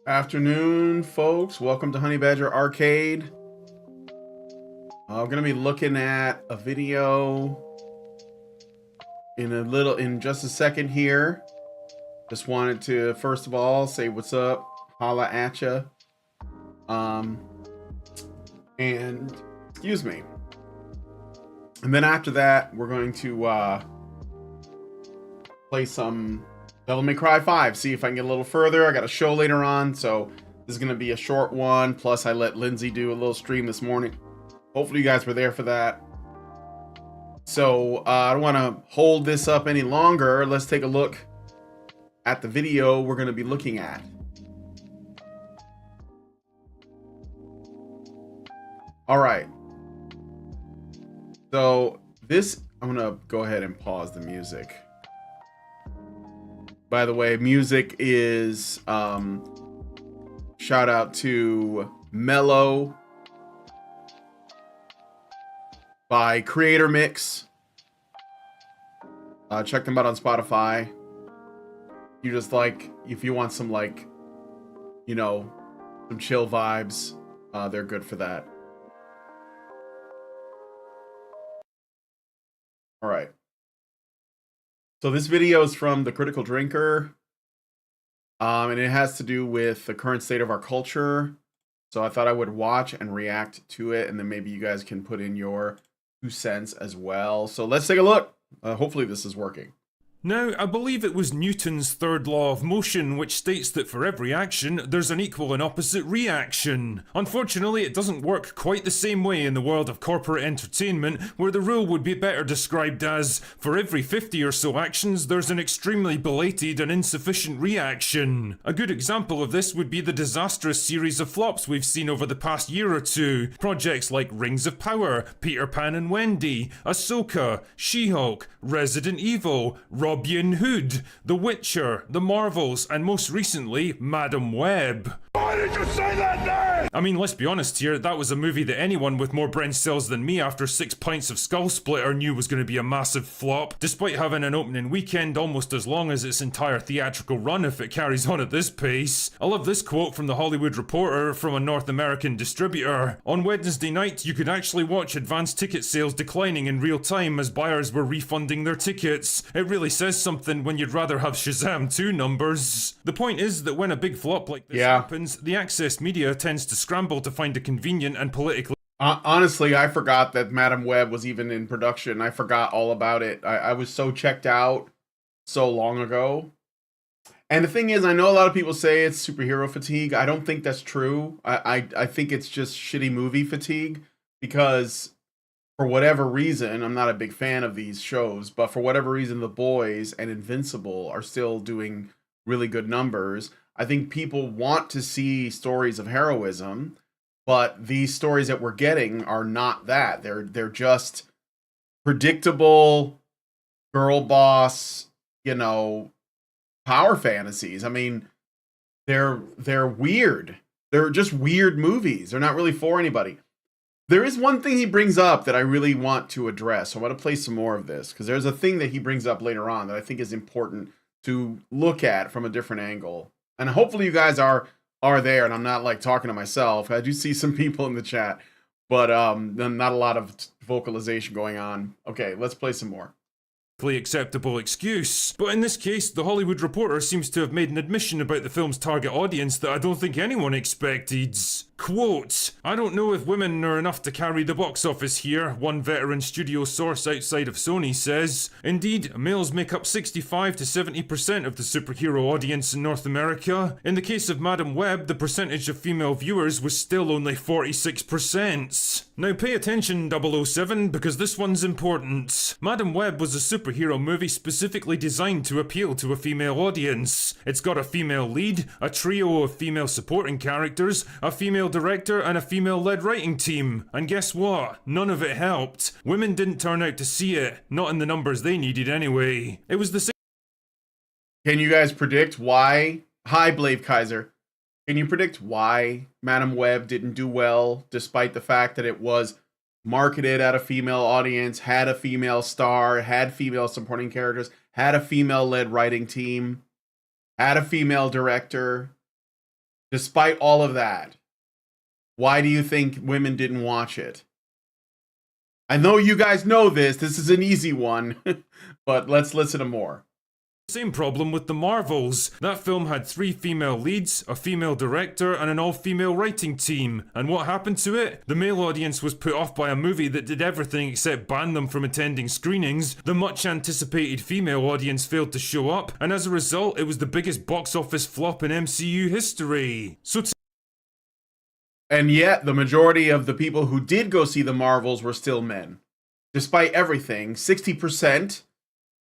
Afternoon, folks. Welcome to Honey Badger Arcade. I'm gonna be looking at a video in just a second here. Just wanted to first of all say what's up, holla at ya. And excuse me. And then after that, we're going to play some Devil May Cry 5, see if I can get a little further. I got a show later on, so this is going to be a short one. Plus, I let Lindsay do a little stream this morning. Hopefully, you guys were there for that. So, I don't want to hold this up any longer. Let's take a look at the video we're going to be looking at. All right. So, I'm going to go ahead and pause the music. By the way, music is shout out to Mellow by Creator Mix. Check them out on Spotify. You just if you want some some chill vibes, they're good for that. All right. So this video is from The Critical Drinker, and it has to do with the current state of our culture. So I thought I would watch and react to it, and then maybe you guys can put in your 2 cents as well. So let's take a look. Hopefully this is working. Now, I believe it was Newton's third law of motion, which states that for every action, there's an equal and opposite reaction. Unfortunately, it doesn't work quite the same way in the world of corporate entertainment, where the rule would be better described as, for every 50 or so actions, there's an extremely belated and insufficient reaction. A good example of this would be the disastrous series of flops we've seen over the past year or two. Projects like Rings of Power, Peter Pan and Wendy, Ahsoka, She-Hulk, Resident Evil, Robin Hood, The Witcher, The Marvels, and most recently, Madam Web. Why did you say that name? I mean, let's be honest here, that was a movie that anyone with more brain cells than me after 6 pints of Skull Splitter knew was going to be a massive flop, despite having an opening weekend almost as long as its entire theatrical run if it carries on at this pace. I love this quote from The Hollywood Reporter from a North American distributor. On Wednesday night, you could actually watch advance ticket sales declining in real time as buyers were refunding their tickets. It really says something when you'd rather have Shazam 2 numbers. The point is that when a big flop like this happens, the access media tends to scramble to find a convenient and politically... Honestly, I forgot that Madam Web was even in production. I forgot all about it. I was so checked out so long ago. And the thing is, I know a lot of people say it's superhero fatigue. I don't think that's true. I think it's just shitty movie fatigue because... for whatever reason, I'm not a big fan of these shows, but for whatever reason, The Boys and Invincible are still doing really good numbers. I think people want to see stories of heroism, but these stories that we're getting are not that. They're just predictable girl boss, power fantasies. I mean, they're weird. They're just weird movies. They're not really for anybody. There is one thing he brings up that I really want to address. So I'm going to play some more of this because there's a thing that he brings up later on that I think is important to look at from a different angle. And hopefully you guys are there and I'm not talking to myself. I do see some people in the chat, but not a lot of vocalization going on. Okay, let's play some more. Acceptable excuse. But in this case, The Hollywood Reporter seems to have made an admission about the film's target audience that I don't think anyone expected. Quote, "I don't know if women are enough to carry the box office here," one veteran studio source outside of Sony says. Indeed, males make up 65 to 70% of the superhero audience in North America. In the case of Madam Web, the percentage of female viewers was still only 46%. Now pay attention, 007, because this one's important. Madam Web was a superhero movie specifically designed to appeal to a female audience. It's got a female lead, a trio of female supporting characters, a female director, and a female-led writing team. And guess what? None of it helped. Women didn't turn out to see it, not in the numbers they needed anyway. It was the same. Can you guys predict why? Hi, Blave Kaiser. Can you predict why Madam Web didn't do well, despite the fact that it was marketed at a female audience, had a female star, had female supporting characters, had a female-led writing team, had a female director? Despite all of that, why do you think women didn't watch it? I know you guys know this. This is an easy one, but let's listen to more. Same problem with the Marvels. That film had 3 female leads, a female director, and an all-female writing team. And what happened to it? The male audience was put off by a movie that did everything except ban them from attending screenings. The much-anticipated female audience failed to show up, and as a result, it was the biggest box office flop in MCU history. And yet, the majority of the people who did go see the Marvels were still men. Despite everything, 60%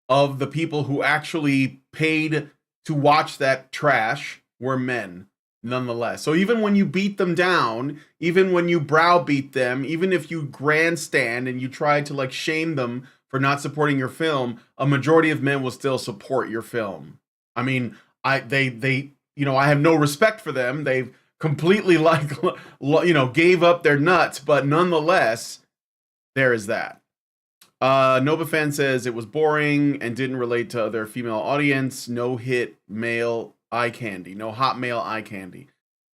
of the people who actually paid to watch that trash were men, nonetheless. So even when you beat them down, even when you browbeat them, even if you grandstand and you try to like shame them for not supporting your film, a majority of men will still support your film. I mean, they I have no respect for them. They've completely gave up their nuts, but nonetheless, there is that. Nobafan says it was boring and didn't relate to their female audience. No hit male eye candy. No hot male eye candy.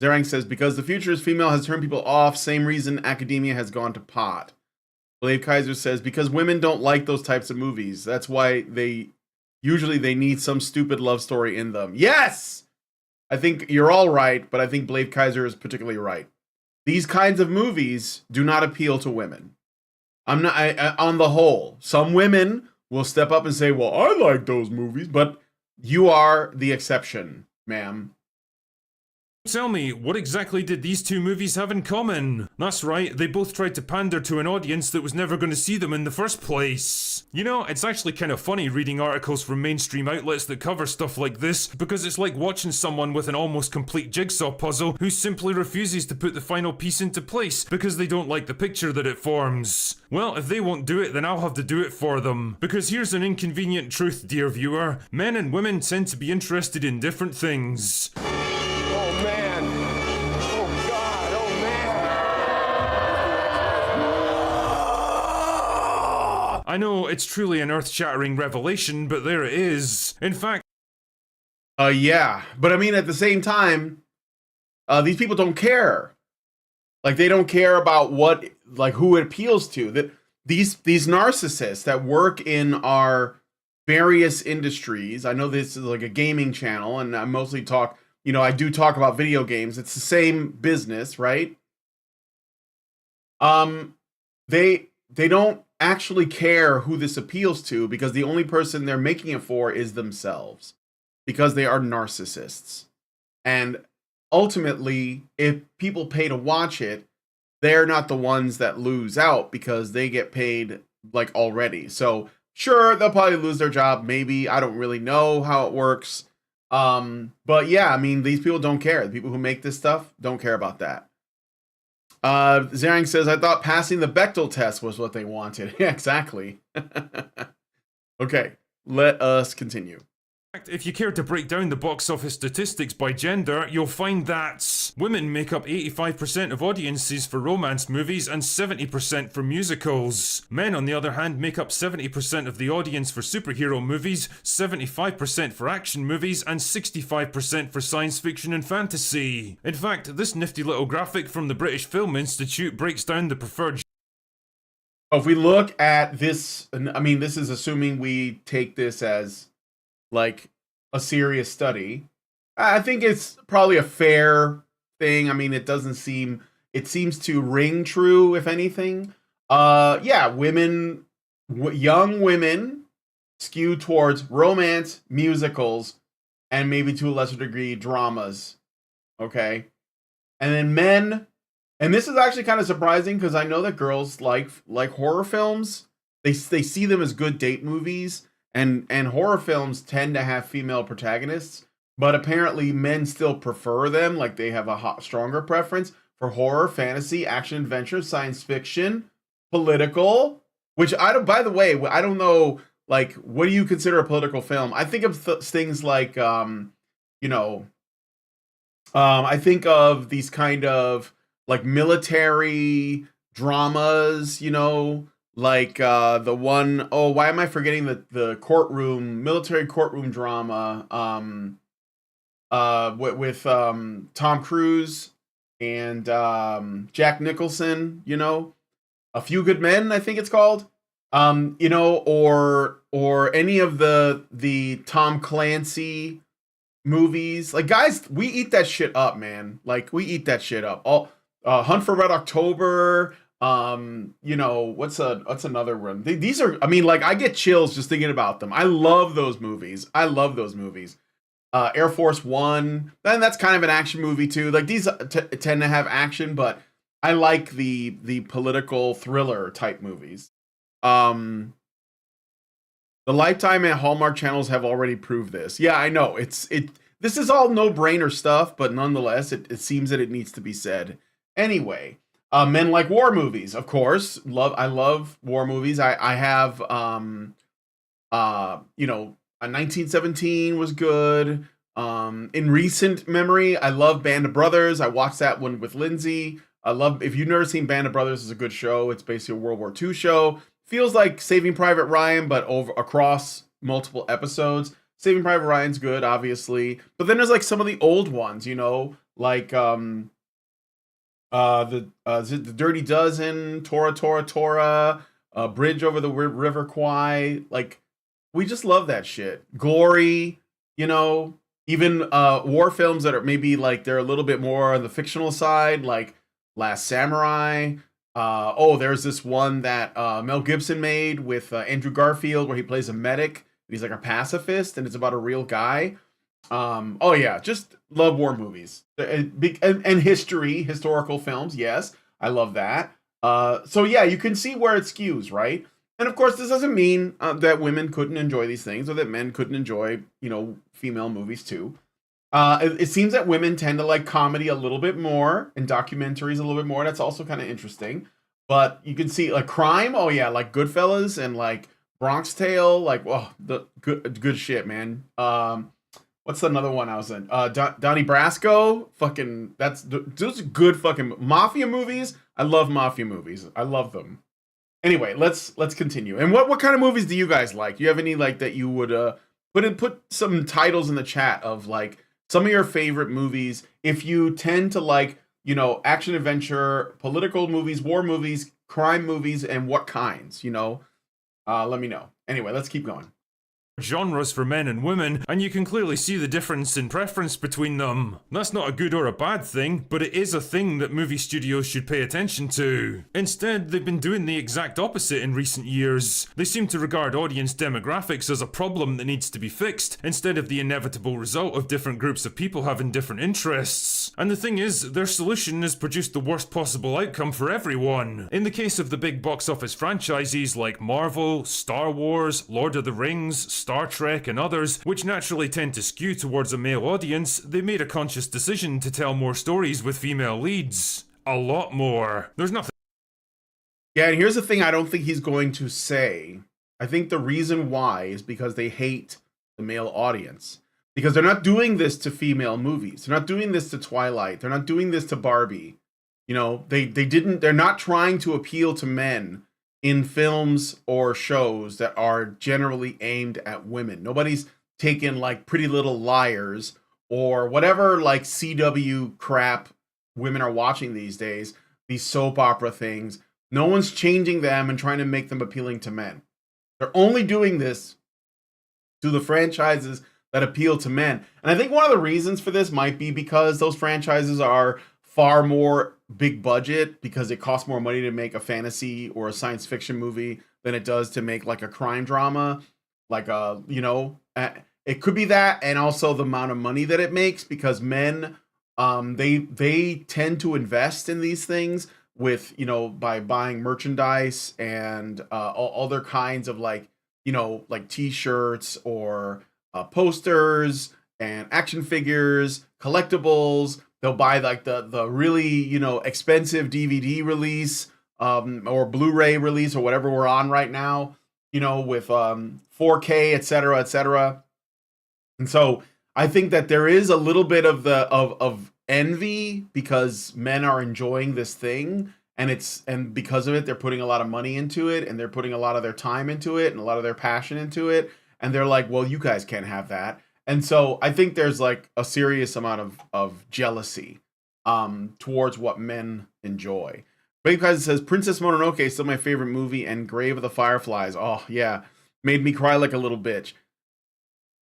Zerang says because the future is female has turned people off. Same reason academia has gone to pot. Blade Kaiser says because women don't like those types of movies. That's why they need some stupid love story in them. Yes! I think you're all right, but I think Blade Kaiser is particularly right. These kinds of movies do not appeal to women. On the whole, some women will step up and say, well, I like those movies, but you are the exception, ma'am. Tell me, what exactly did these 2 movies have in common? That's right, they both tried to pander to an audience that was never going to see them in the first place. You know, it's actually kind of funny reading articles from mainstream outlets that cover stuff like this, because it's like watching someone with an almost complete jigsaw puzzle who simply refuses to put the final piece into place because they don't like the picture that it forms. Well, if they won't do it, then I'll have to do it for them. Because here's an inconvenient truth, dear viewer. Men and women tend to be interested in different things. I know, it's truly an earth-shattering revelation, but there it is. In fact... Yeah. But I mean, at the same time, these people don't care. Like, they don't care about who it appeals to. That these narcissists that work in our various industries, I know this is like a gaming channel, and I mostly talk, I do talk about video games. It's the same business, right? They don't actually care who this appeals to because the only person they're making it for is themselves because they are narcissists. And ultimately, if people pay to watch it, they're not the ones that lose out because they get paid like already. So sure, they'll probably lose their job. Maybe, I don't really know how it works. But yeah, I mean, these people don't care. The people who make this stuff don't care about that. Zerang says, I thought passing the Bechdel test was what they wanted. Yeah, exactly. Okay, let us continue. If you care to break down the box office statistics by gender, you'll find that women make up 85% of audiences for romance movies and 70% for musicals. Men, on the other hand, make up 70% of the audience for superhero movies, 75% for action movies, and 65% for science fiction and fantasy. In fact, this nifty little graphic from the British Film Institute breaks down the preferred... If we look at this, I mean, this is assuming we take this as like a serious study. I think it's probably a fair thing. I mean, it seems to ring true, if anything. Yeah, young women skew towards romance, musicals, and maybe to a lesser degree, dramas. Okay. And then men, and this is actually kind of surprising because I know that girls like horror films. They see them as good date movies. And horror films tend to have female protagonists, but apparently men still prefer them. Like they have a stronger preference for horror, fantasy, action, adventure, science fiction, political. Which by the way, I don't know. Like, what do you consider a political film? I think of things like, I think of these kind of like military dramas, like the one, why am I forgetting the military courtroom drama? with Tom Cruise and Jack Nicholson, you know, A Few Good Men, I think it's called. You know, or any of the Tom Clancy movies. Like, guys, we eat that shit up, man. Like, we eat that shit up. All Hunt for Red October. You know, what's another one? These are, I mean, like, I get chills just thinking about them. I love those movies. I love those movies. Air Force One. Then that's kind of an action movie too. Like, these tend to have action, but I like the political thriller type movies. Um, the Lifetime and Hallmark channels have already proved this. Yeah, I know. This is all no-brainer stuff, but nonetheless, it seems that it needs to be said. Anyway, men like war movies, of course. I love war movies. I have you know, 1917 was good. In recent memory, I love Band of Brothers. I watched that one with Lindsay. I love, if you've never seen Band of Brothers, it's a good show. It's basically a World War II show. Feels like Saving Private Ryan, but across multiple episodes. Saving Private Ryan's good, obviously, but then there's like some of the old ones, you know, like the Dirty Dozen, Tora Tora Tora, Bridge Over the River Kwai. Like, we just love that shit. Glory, you know, even war films that are maybe like they're a little bit more on the fictional side, like Last Samurai. There's this one that Mel Gibson made with Andrew Garfield where he plays a medic. He's like a pacifist, and it's about a real guy. Just love war movies and historical films. Yes, I love that. So yeah, you can see where it skews, right? And of course, this doesn't mean that women couldn't enjoy these things or that men couldn't enjoy, you know, female movies too. It seems that women tend to like comedy a little bit more and documentaries a little bit more. That's also kind of interesting. But you can see like crime. Oh yeah, like Goodfellas and like Bronx Tale. Like, the good shit, man. What's another one I was in? Donnie Brasco. Fucking, those are good fucking mafia movies. I love mafia movies. I love them. Anyway, let's continue. And what kind of movies do you guys like? Do you have any like that you would put some titles in the chat of like some of your favorite movies? If you tend to like, you know, action adventure, political movies, war movies, crime movies, and what kinds, you know, let me know. Anyway, let's keep going. Genres for men and women, and you can clearly see the difference in preference between them. That's not a good or a bad thing, but it is a thing that movie studios should pay attention to. Instead, they've been doing the exact opposite in recent years. They seem to regard audience demographics as a problem that needs to be fixed, instead of the inevitable result of different groups of people having different interests. And the thing is, their solution has produced the worst possible outcome for everyone. In the case of the big box office franchises like Marvel, Star Wars, Lord of the Rings, Star Trek, and others, which naturally tend to skew towards a male audience, they made a conscious decision to tell more stories with female leads. A lot more. There's nothing. Yeah, and here's the thing I don't think he's going to say. I think the reason why is because they hate the male audience. Because they're not doing this to female movies. They're not doing this to Twilight. They're not doing this to Barbie. You know, they're not trying to appeal to men in films or shows that are generally aimed at women. Nobody's taken like Pretty Little Liars or whatever like CW crap women are watching these days, these soap opera things. No one's changing them and trying to make them appealing to men. They're only doing this to the franchises that appeal to men. And I think one of the reasons for this might be because those franchises are far more big budget, because it costs more money to make a fantasy or a science fiction movie than it does to make like a crime drama. Like it could be that, and also the amount of money that it makes, because men they tend to invest in these things with, you know, by buying merchandise and all other kinds of like, you know, like t-shirts or posters and action figures, collectibles. They'll buy like the really, you know, expensive DVD release or Blu-ray release or whatever we're on right now, you know, with 4K, et cetera, et cetera. And so I think that there is a little bit of of envy because men are enjoying this thing, and because of it, they're putting a lot of money into it, and they're putting a lot of their time into it and a lot of their passion into it. And they're like, well, you guys can't have that. And so I think there's like a serious amount of jealousy towards what men enjoy. Because it says Princess Mononoke is still my favorite movie, and Grave of the Fireflies. Oh yeah, made me cry like a little bitch.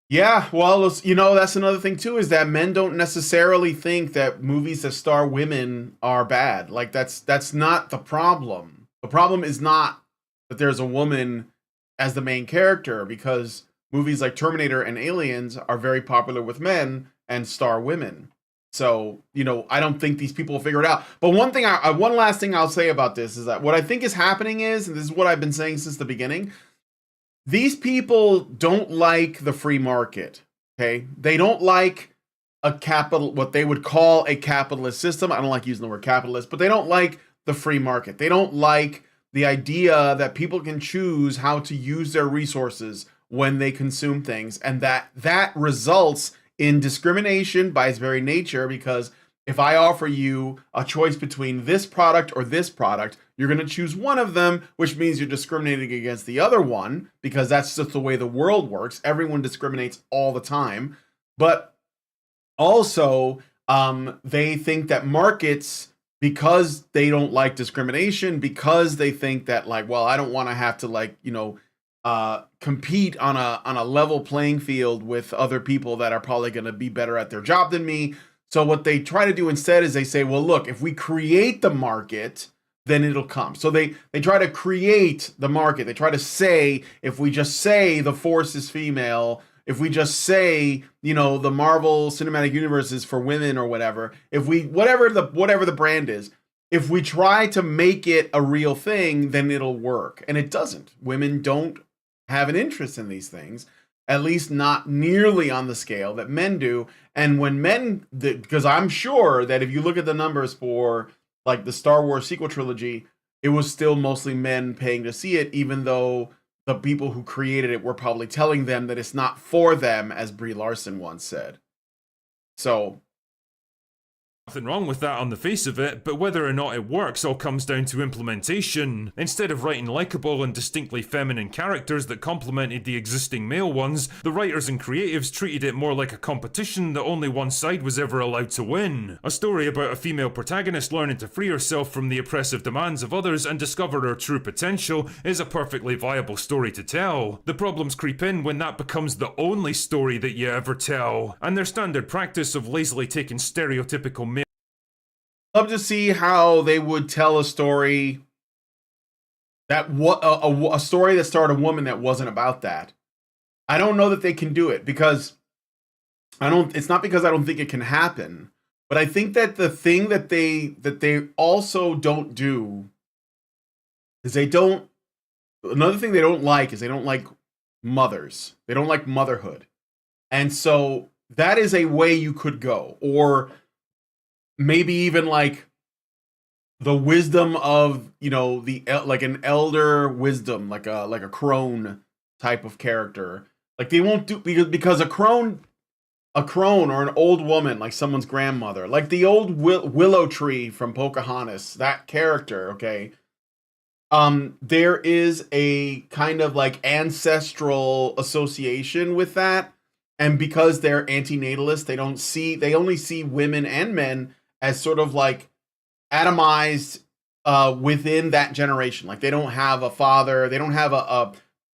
Yeah, well, you know, that's another thing too, is that men don't necessarily think that movies that star women are bad. Like that's not the problem. The problem is not that there's a woman as the main character, because movies like Terminator and Aliens are very popular with men and star women. So, you know, I don't think these people will figure it out. But one last thing I'll say about this is that what I think is happening is, and this is what I've been saying since the beginning, these people don't like the free market. Okay, they don't like what they would call a capitalist system. I don't like using the word capitalist, but they don't like the free market. They don't like the idea that people can choose how to use their resources when they consume things, and that results in discrimination by its very nature, because if I offer you a choice between this product or this product, you're going to choose one of them, which means you're discriminating against the other one, because that's just the way the world works. Everyone discriminates all the time. But also, they think that markets, because they don't like discrimination, because they think that, like, well, I don't want to have to, like, you know, compete on a level playing field with other people that are probably going to be better at their job than me. So what they try to do instead is they say, well, look, if we create the market, then it'll come. So they try to create the market. They try to say, if we just say the Force is female, if we just say, you know, the Marvel Cinematic Universe is for women or whatever, if we whatever the brand is, if we try to make it a real thing, then it'll work. And it doesn't. Women don't have an interest in these things, at least not nearly on the scale that men do. And when men, because I'm sure that if you look at the numbers for like the Star Wars sequel trilogy, it was still mostly men paying to see it, even though the people who created it were probably telling them that it's not for them, as Brie Larson once said. So Nothing wrong with that on the face of it, but whether or not it works all comes down to implementation. Instead of writing likeable and distinctly feminine characters that complemented the existing male ones, the writers and creatives treated it more like a competition that only one side was ever allowed to win. A story about a female protagonist learning to free herself from the oppressive demands of others and discover her true potential is a perfectly viable story to tell. The problems creep in when that becomes the only story that you ever tell, and their standard practice of lazily taking stereotypical male love to see how they would tell a story that a story that starred a woman that wasn't about that. I don't know that they can do it, because it's not because I don't think it can happen, but I think that the thing that they also don't do is another thing they don't like is they don't like mothers. They don't like motherhood. And so that is a way you could go, or maybe even like the wisdom of, you know, like an elder wisdom, like a crone type of character. Like they won't do, because a crone or an old woman, like someone's grandmother, like the old willow tree from Pocahontas, that character, okay. There is a kind of like ancestral association with that, and because they're antinatalist, they only see women and men as sort of like atomized within that generation. Like they don't have a father, they don't have a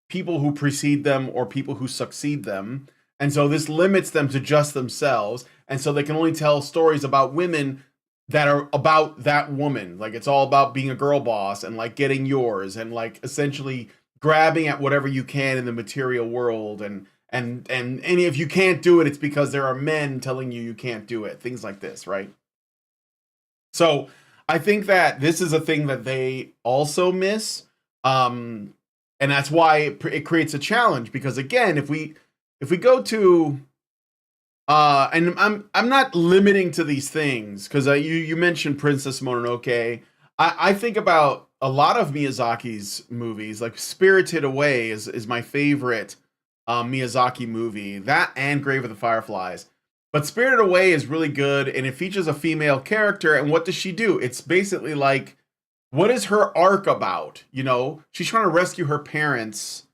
people who precede them or people who succeed them. And so this limits them to just themselves. And so they can only tell stories about women that are about that woman. Like it's all about being a girl boss and like getting yours and like essentially grabbing at whatever you can in the material world. And if you can't do it, it's because there are men telling you can't do it. Things like this, right? So I think that this is a thing that they also miss. And that's why it creates a challenge, because again, if we go to and I'm not limiting to these things, because you mentioned Princess Mononoke. I think about a lot of Miyazaki's movies, like Spirited Away is my favorite Miyazaki movie, that and Grave of the Fireflies. But Spirited Away is really good, and it features a female character, and what does she do? It's basically like, what is her arc about? You know, she's trying to rescue her parents,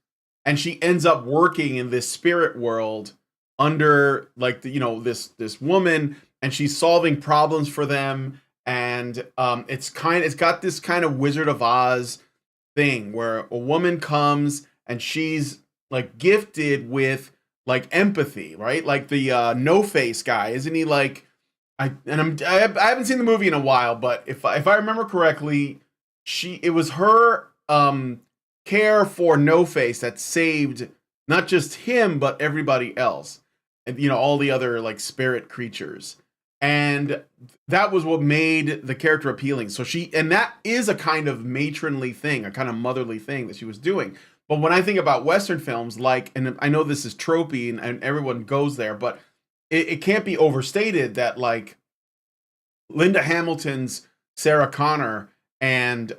and she ends up working in this spirit world under like this woman, and she's solving problems for them, and it's got this kind of Wizard of Oz thing where a woman comes and she's like gifted with like empathy, right? Like the No Face guy, isn't he? Like I haven't seen the movie in a while, but if I remember correctly, it was her care for No Face that saved not just him but everybody else, and all the other like spirit creatures, and that was what made the character appealing. So that is a kind of matronly thing, a kind of motherly thing that she was doing. But when I think about Western films, like, and I know this is tropey and everyone goes there, but it can't be overstated that like Linda Hamilton's Sarah Connor and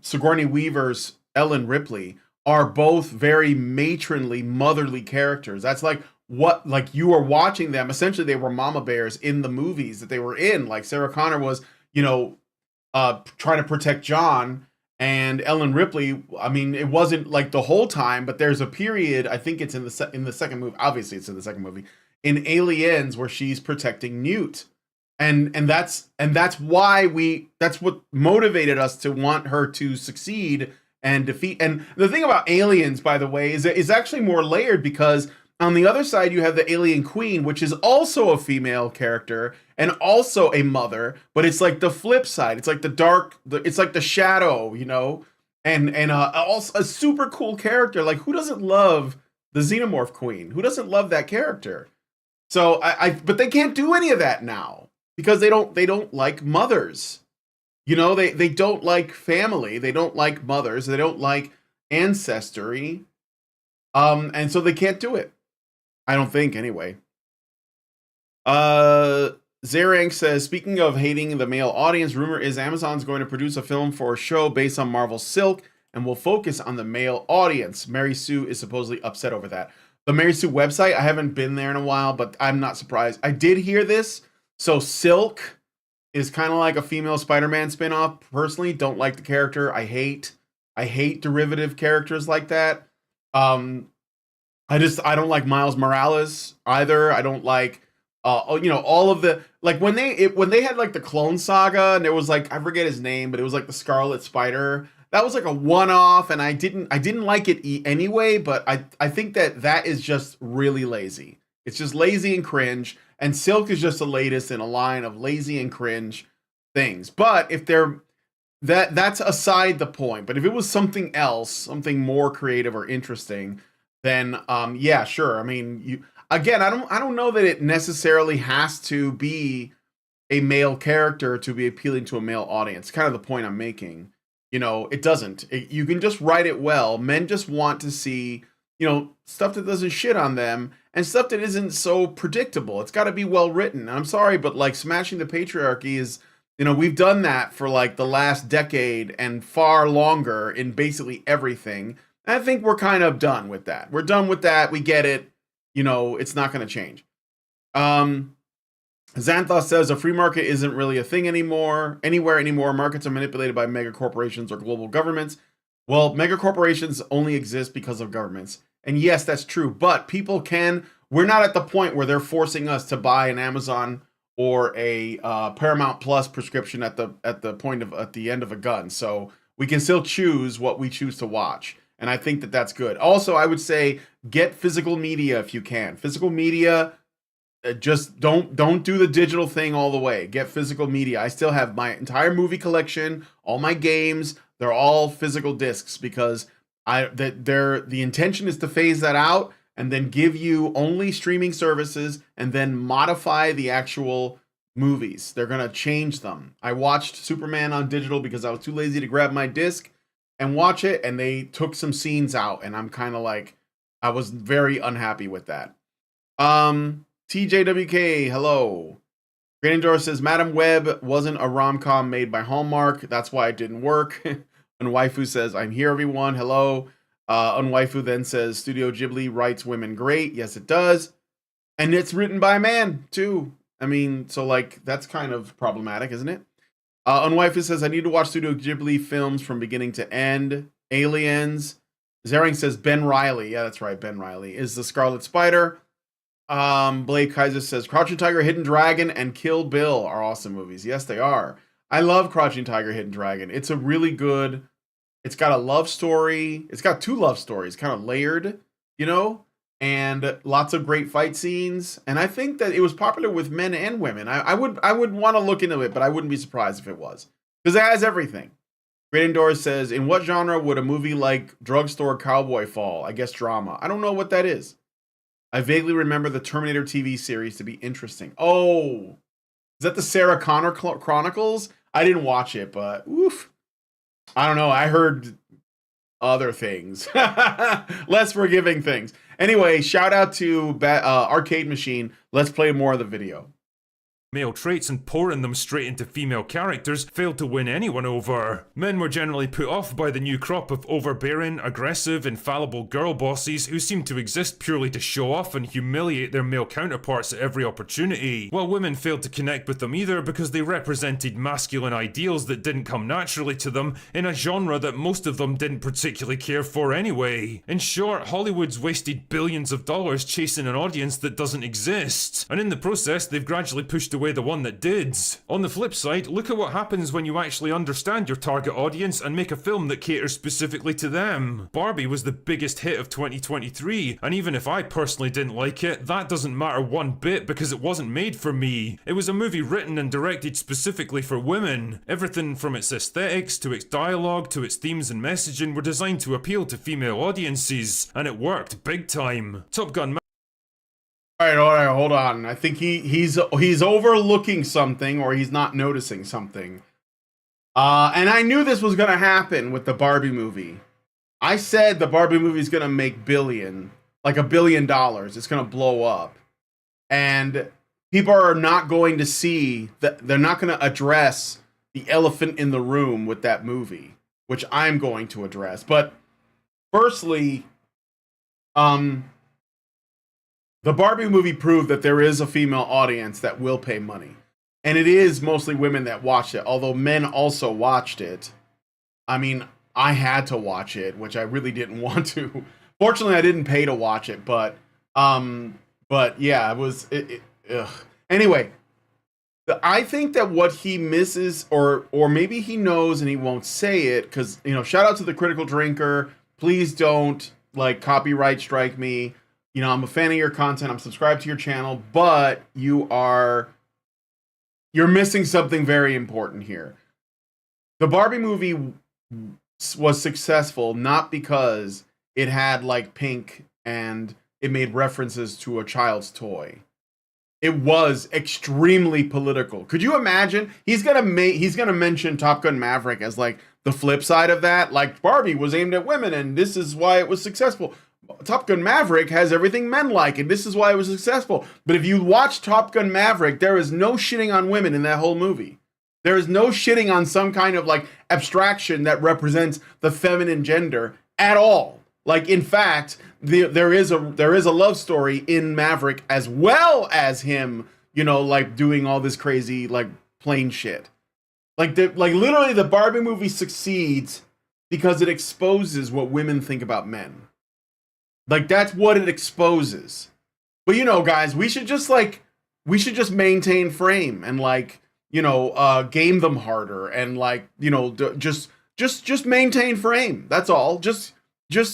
Sigourney Weaver's Ellen Ripley are both very matronly, motherly characters. That's like what, like, you are watching them. Essentially, they were mama bears in the movies that they were in. Like Sarah Connor was, trying to protect John, and Ellen Ripley. I mean, it wasn't like the whole time, but there's a period. I think it's in the second movie. Obviously, it's in the second movie in Aliens where she's protecting Newt. And that's what motivated us to want her to succeed and defeat. And the thing about Aliens, by the way, is actually more layered, because on the other side you have the Alien Queen, which is also a female character and also a mother, but it's like the flip side. It's like it's like the shadow, and also a super cool character. Like, who doesn't love the Xenomorph Queen? Who doesn't love that character? So but they can't do any of that now, because they don't like mothers. They don't like family. They don't like mothers. They don't like ancestry. And so they can't do it. I don't think, anyway. Zerank says, speaking of hating the male audience, rumor is Amazon's going to produce a film for a show based on Marvel's Silk and will focus on the male audience. Mary Sue is supposedly upset over that. The Mary Sue website, I haven't been there in a while, but I'm not surprised. I did hear this. So Silk is kind of like a female Spider-Man spinoff. Personally, don't like the character. I hate derivative characters like that. I don't like Miles Morales either. I don't like all of the, like, when they had like the Clone Saga, and there was like, I forget his name, but it was like the Scarlet Spider. That was like a one-off, and I didn't like it anyway, but I think that is just really lazy. It's just lazy and cringe. And Silk is just the latest in a line of lazy and cringe things. But if that's aside the point. But if it was something else, something more creative or interesting, then yeah, sure. I mean, I don't know that it necessarily has to be a male character to be appealing to a male audience. Kind of the point I'm making. It doesn't. You can just write it well. Men just want to see, stuff that doesn't shit on them, and stuff that isn't so predictable. It's got to be well written. And I'm sorry, but like, smashing the patriarchy is, we've done that for like the last decade and far longer in basically everything. And I think we're kind of done with that. We're done with that. We get it. It's not going to change. Xanthos says a free market isn't really a thing anymore. Markets are manipulated by mega corporations or global governments. Well, mega corporations only exist because of governments. And yes, that's true. But we're not at the point where they're forcing us to buy an Amazon or a Paramount Plus prescription at the end of a gun. So we can still choose what we choose to watch. And I think that that's good. Also, I would say get physical media if you can. Physical media, just don't do the digital thing all the way. Get physical media. I still have my entire movie collection, all my games. They're all physical discs, because the intention is to phase that out and then give you only streaming services and then modify the actual movies. They're going to change them. I watched Superman on digital because I was too lazy to grab my disc and watch it, and they took some scenes out, and I'm kind of like, I was very unhappy with that. TJWK, hello. Great Endor says, Madam Web wasn't a rom-com made by Hallmark. That's why it didn't work. Unwaifu says, I'm here, everyone. Hello. Unwaifu then says, Studio Ghibli writes women great. Yes, it does. And it's written by a man, too. I mean, so, like, that's kind of problematic, isn't it? Unwaifu says, I need to watch Studio Ghibli films from beginning to end. Aliens. Zering says, Ben Reilly. Yeah, that's right, Ben Reilly is the Scarlet Spider. Blake Kaiser says Crouching Tiger, Hidden Dragon, and Kill Bill are awesome movies. Yes, they are. I love Crouching Tiger, Hidden Dragon. It's a really good. It's got a love story. It's got two love stories, kind of layered, you know, and lots of great fight scenes. And I think that it was popular with men and women. I would want to look into it, but I wouldn't be surprised if it was, because it has everything. Great Indoors says, in what genre would a movie like Drugstore Cowboy fall? I guess drama. I don't know what that is. I vaguely remember the Terminator TV series to be interesting. Oh, is that the Sarah Connor Chronicles? I didn't watch it, but oof. I don't know. I heard other things. Less forgiving things. Anyway, shout out to Arcade Machine. Let's play more of the video. Male traits and pouring them straight into female characters failed to win anyone over. Men were generally put off by the new crop of overbearing, aggressive, infallible girl bosses who seemed to exist purely to show off and humiliate their male counterparts at every opportunity, while women failed to connect with them either because they represented masculine ideals that didn't come naturally to them in a genre that most of them didn't particularly care for anyway. In short, Hollywood's wasted billions of dollars chasing an audience that doesn't exist, and in the process they've gradually pushed away the one that did. On the flip side, look at what happens when you actually understand your target audience and make a film that caters specifically to them. Barbie was the biggest hit of 2023, and even if I personally didn't like it, that doesn't matter one bit because it wasn't made for me. It was a movie written and directed specifically for women. Everything from its aesthetics to its dialogue to its themes and messaging were designed to appeal to female audiences, and it worked big time. Top Gun All right, hold on. I think he's overlooking something, or he's not noticing something. And I knew this was gonna happen with the Barbie movie. I said the Barbie movie is gonna make like $1 billion. It's gonna blow up, and people are not going to see that. They're not gonna address the elephant in the room with that movie, which I'm going to address. But firstly, the Barbie movie proved that there is a female audience that will pay money. And it is mostly women that watch it, although men also watched it. I mean, I had to watch it, which I really didn't want to. Fortunately, I didn't pay to watch it, but yeah, it was ugh. Anyway, I think that what he misses, or maybe he knows and he won't say it, because, you know, shout out to the Critical Drinker. Please don't like copyright strike me. You know, I'm a fan of your content. I'm subscribed to your channel, but you're missing something very important here. The Barbie movie was successful not because it had like pink and it made references to a child's toy. It was extremely political. Could you imagine? He's gonna mention Top Gun Maverick as like the flip side of that. Like Barbie was aimed at women, and this is why it was successful. Top Gun Maverick has everything men like, and this is why it was successful. But if you watch Top Gun Maverick, there is no shitting on women in that whole movie. There is no shitting on some kind of like abstraction that represents the feminine gender at all. Like, in fact, there is a love story in Maverick, as well as him, you know, like doing all this crazy like plane shit. Like literally, the Barbie movie succeeds because it exposes what women think about men. Like, that's what it exposes. But, you know, guys, we should just maintain frame and, like, you know, game them harder and, like, you know, just maintain frame. That's all. Just,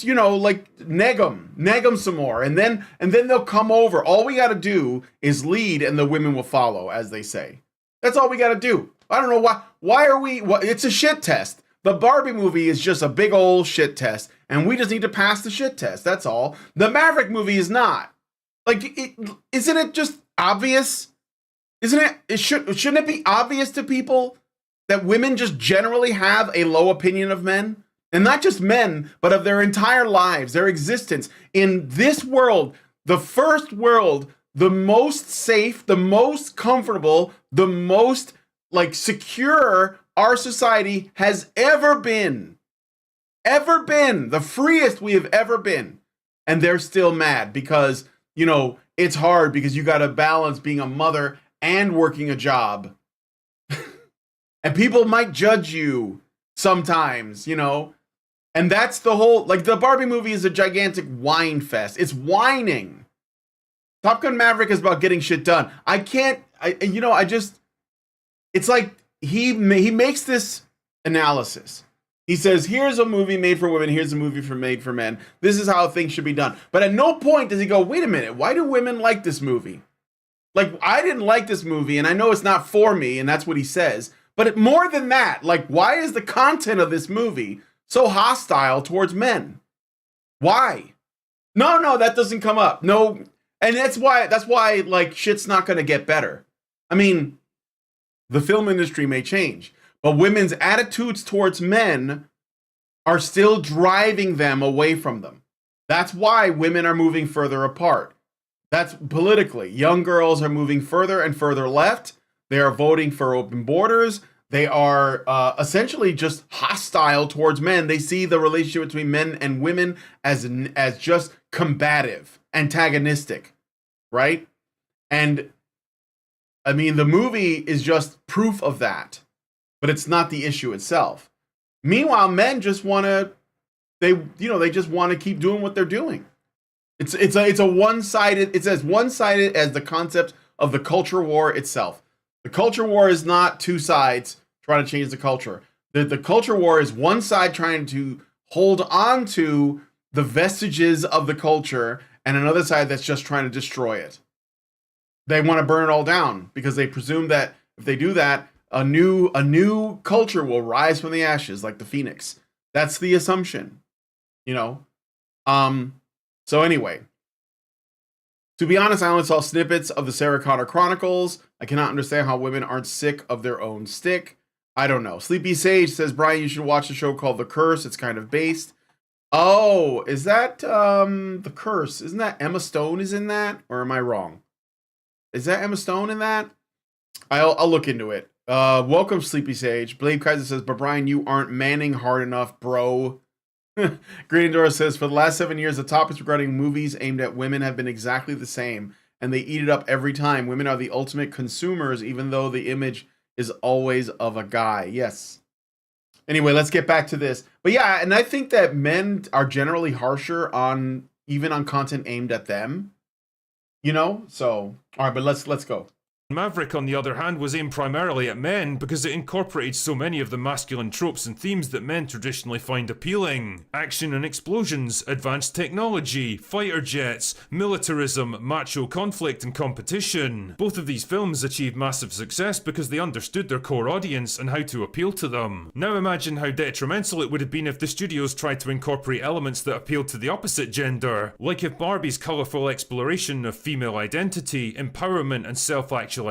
you know, like, neg them some more. And then they'll come over. All we got to do is lead and the women will follow, as they say. That's all we got to do. I don't know why it's a shit test. The Barbie movie is just a big old shit test, and we just need to pass the shit test. That's all. The Maverick movie is not. Like, isn't it just obvious? Shouldn't it be obvious to people that women just generally have a low opinion of men? And not just men, but of their entire lives, their existence. In this world, the first world, the most safe, the most comfortable, the most, like, secure our society has ever been, the freest we have ever been. And they're still mad because, you know, it's hard because you got to balance being a mother and working a job. And people might judge you sometimes, you know. And that's the whole, like, the Barbie movie is a gigantic whine fest. It's whining. Top Gun Maverick is about getting shit done. It's like he makes this analysis. He says, here's a movie made for women, here's a movie made for men. This is how things should be done. But at no point does he go, wait a minute, why do women like this movie? Like, I didn't like this movie, and I know it's not for me, and that's what he says. But more than that, like, why is the content of this movie so hostile towards men? Why? No, that doesn't come up. No, and that's why, like, shit's not gonna get better. I mean, the film industry may change, but women's attitudes towards men are still driving them away from them. That's why women are moving further apart. That's politically. Young girls are moving further and further left. They are voting for open borders. They are essentially just hostile towards men. They see the relationship between men and women as just combative, antagonistic, right? And I mean, the movie is just proof of that, but it's not the issue itself. Meanwhile, men just want to, they just want to keep doing what they're doing. It's a one-sided. It's as one-sided as the concept of the culture war itself. The culture war is not two sides trying to change the culture. The culture war is one side trying to hold on to the vestiges of the culture, and another side that's just trying to destroy it. They want to burn it all down because they presume that if they do that, a new culture will rise from the ashes like the phoenix. That's the assumption, you know. So anyway, to be honest, I only saw snippets of the Sarah Connor Chronicles. I cannot understand how women aren't sick of their own stick. I don't know. Sleepy Sage says, Brian, you should watch a show called The Curse. It's kind of based. Oh, is that The Curse? Isn't that Emma Stone is in that? Or am I wrong? Is that Emma Stone in that? I'll look into it. Welcome, Sleepy Sage. Blade Kaiser says, but Brian, you aren't manning hard enough, bro. Green Dora says, for the last 7 years, the topics regarding movies aimed at women have been exactly the same, and they eat it up every time. Women are the ultimate consumers, even though the image is always of a guy. Yes. Anyway, let's get back to this. But yeah, and I think that men are generally harsher even on content aimed at them. You know? So, all right, but let's go. Maverick, on the other hand, was aimed primarily at men because it incorporated so many of the masculine tropes and themes that men traditionally find appealing. Action and explosions, advanced technology, fighter jets, militarism, macho conflict and competition. Both of these films achieved massive success because they understood their core audience and how to appeal to them. Now imagine how detrimental it would have been if the studios tried to incorporate elements that appealed to the opposite gender. Like if Barbie's colourful exploration of female identity, empowerment and self-actualization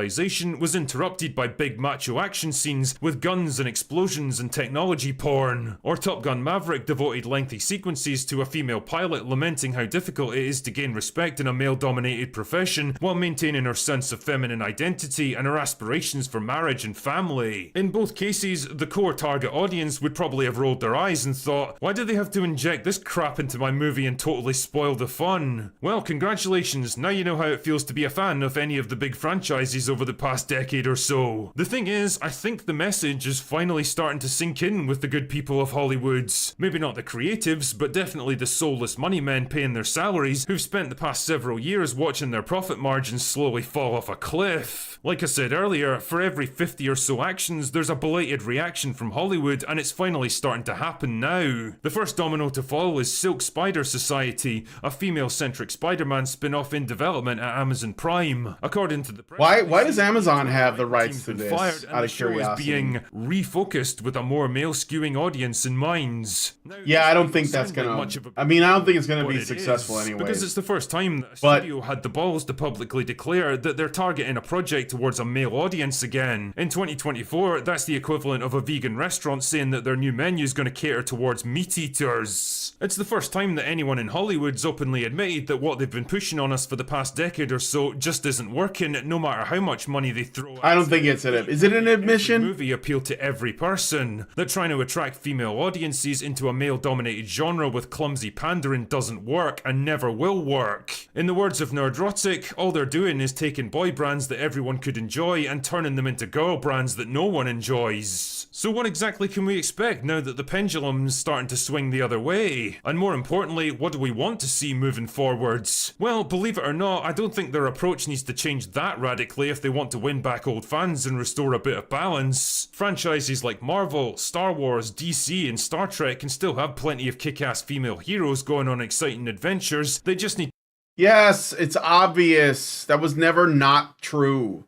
was interrupted by big macho action scenes with guns and explosions and technology porn. Or Top Gun Maverick devoted lengthy sequences to a female pilot lamenting how difficult it is to gain respect in a male-dominated profession while maintaining her sense of feminine identity and her aspirations for marriage and family. In both cases, the core target audience would probably have rolled their eyes and thought, why do they have to inject this crap into my movie and totally spoil the fun? Well, congratulations, now you know how it feels to be a fan of any of the big franchises over the past decade or so. The thing is, I think the message is finally starting to sink in with the good people of Hollywood. Maybe not the creatives, but definitely the soulless money men paying their salaries who've spent the past several years watching their profit margins slowly fall off a cliff. Like I said earlier, for every 50 or so actions, there's a belated reaction from Hollywood, and it's finally starting to happen now. The first domino to fall is Silk Spider Society, a female-centric Spider-Man spin-off in development at Amazon Prime. According to the press, why does Amazon have the rights to this? Out of curiosity, is being refocused with a more male-skewing audience in mind. Yeah, I don't think that's gonna. I mean, I don't think it's gonna be successful anyway. Because it's the first time that a studio had the balls to publicly declare that they're targeting a project towards a male audience again. In 2024, that's the equivalent of a vegan restaurant saying that their new menu is going to cater towards meat eaters. It's the first time that anyone in Hollywood's openly admitted that what they've been pushing on us for the past decade or so just isn't working, no matter how how much money they throw at I don't think it's is it an admission? every movie appeal to every person. That trying to attract female audiences into a male-dominated genre with clumsy pandering doesn't work and never will work. In the words of Nerdrotic, all they're doing is taking boy brands that everyone could enjoy and turning them into girl brands that no one enjoys. So what exactly can we expect now that the pendulum's starting to swing the other way? And more importantly, what do we want to see moving forwards? Well, believe it or not, I don't think their approach needs to change that radically if they want to win back old fans and restore a bit of balance. Franchises like Marvel, Star Wars, DC, and Star Trek can still have plenty of kick-ass female heroes going on exciting adventures. They just need... Yes, it's obvious. That was never not true.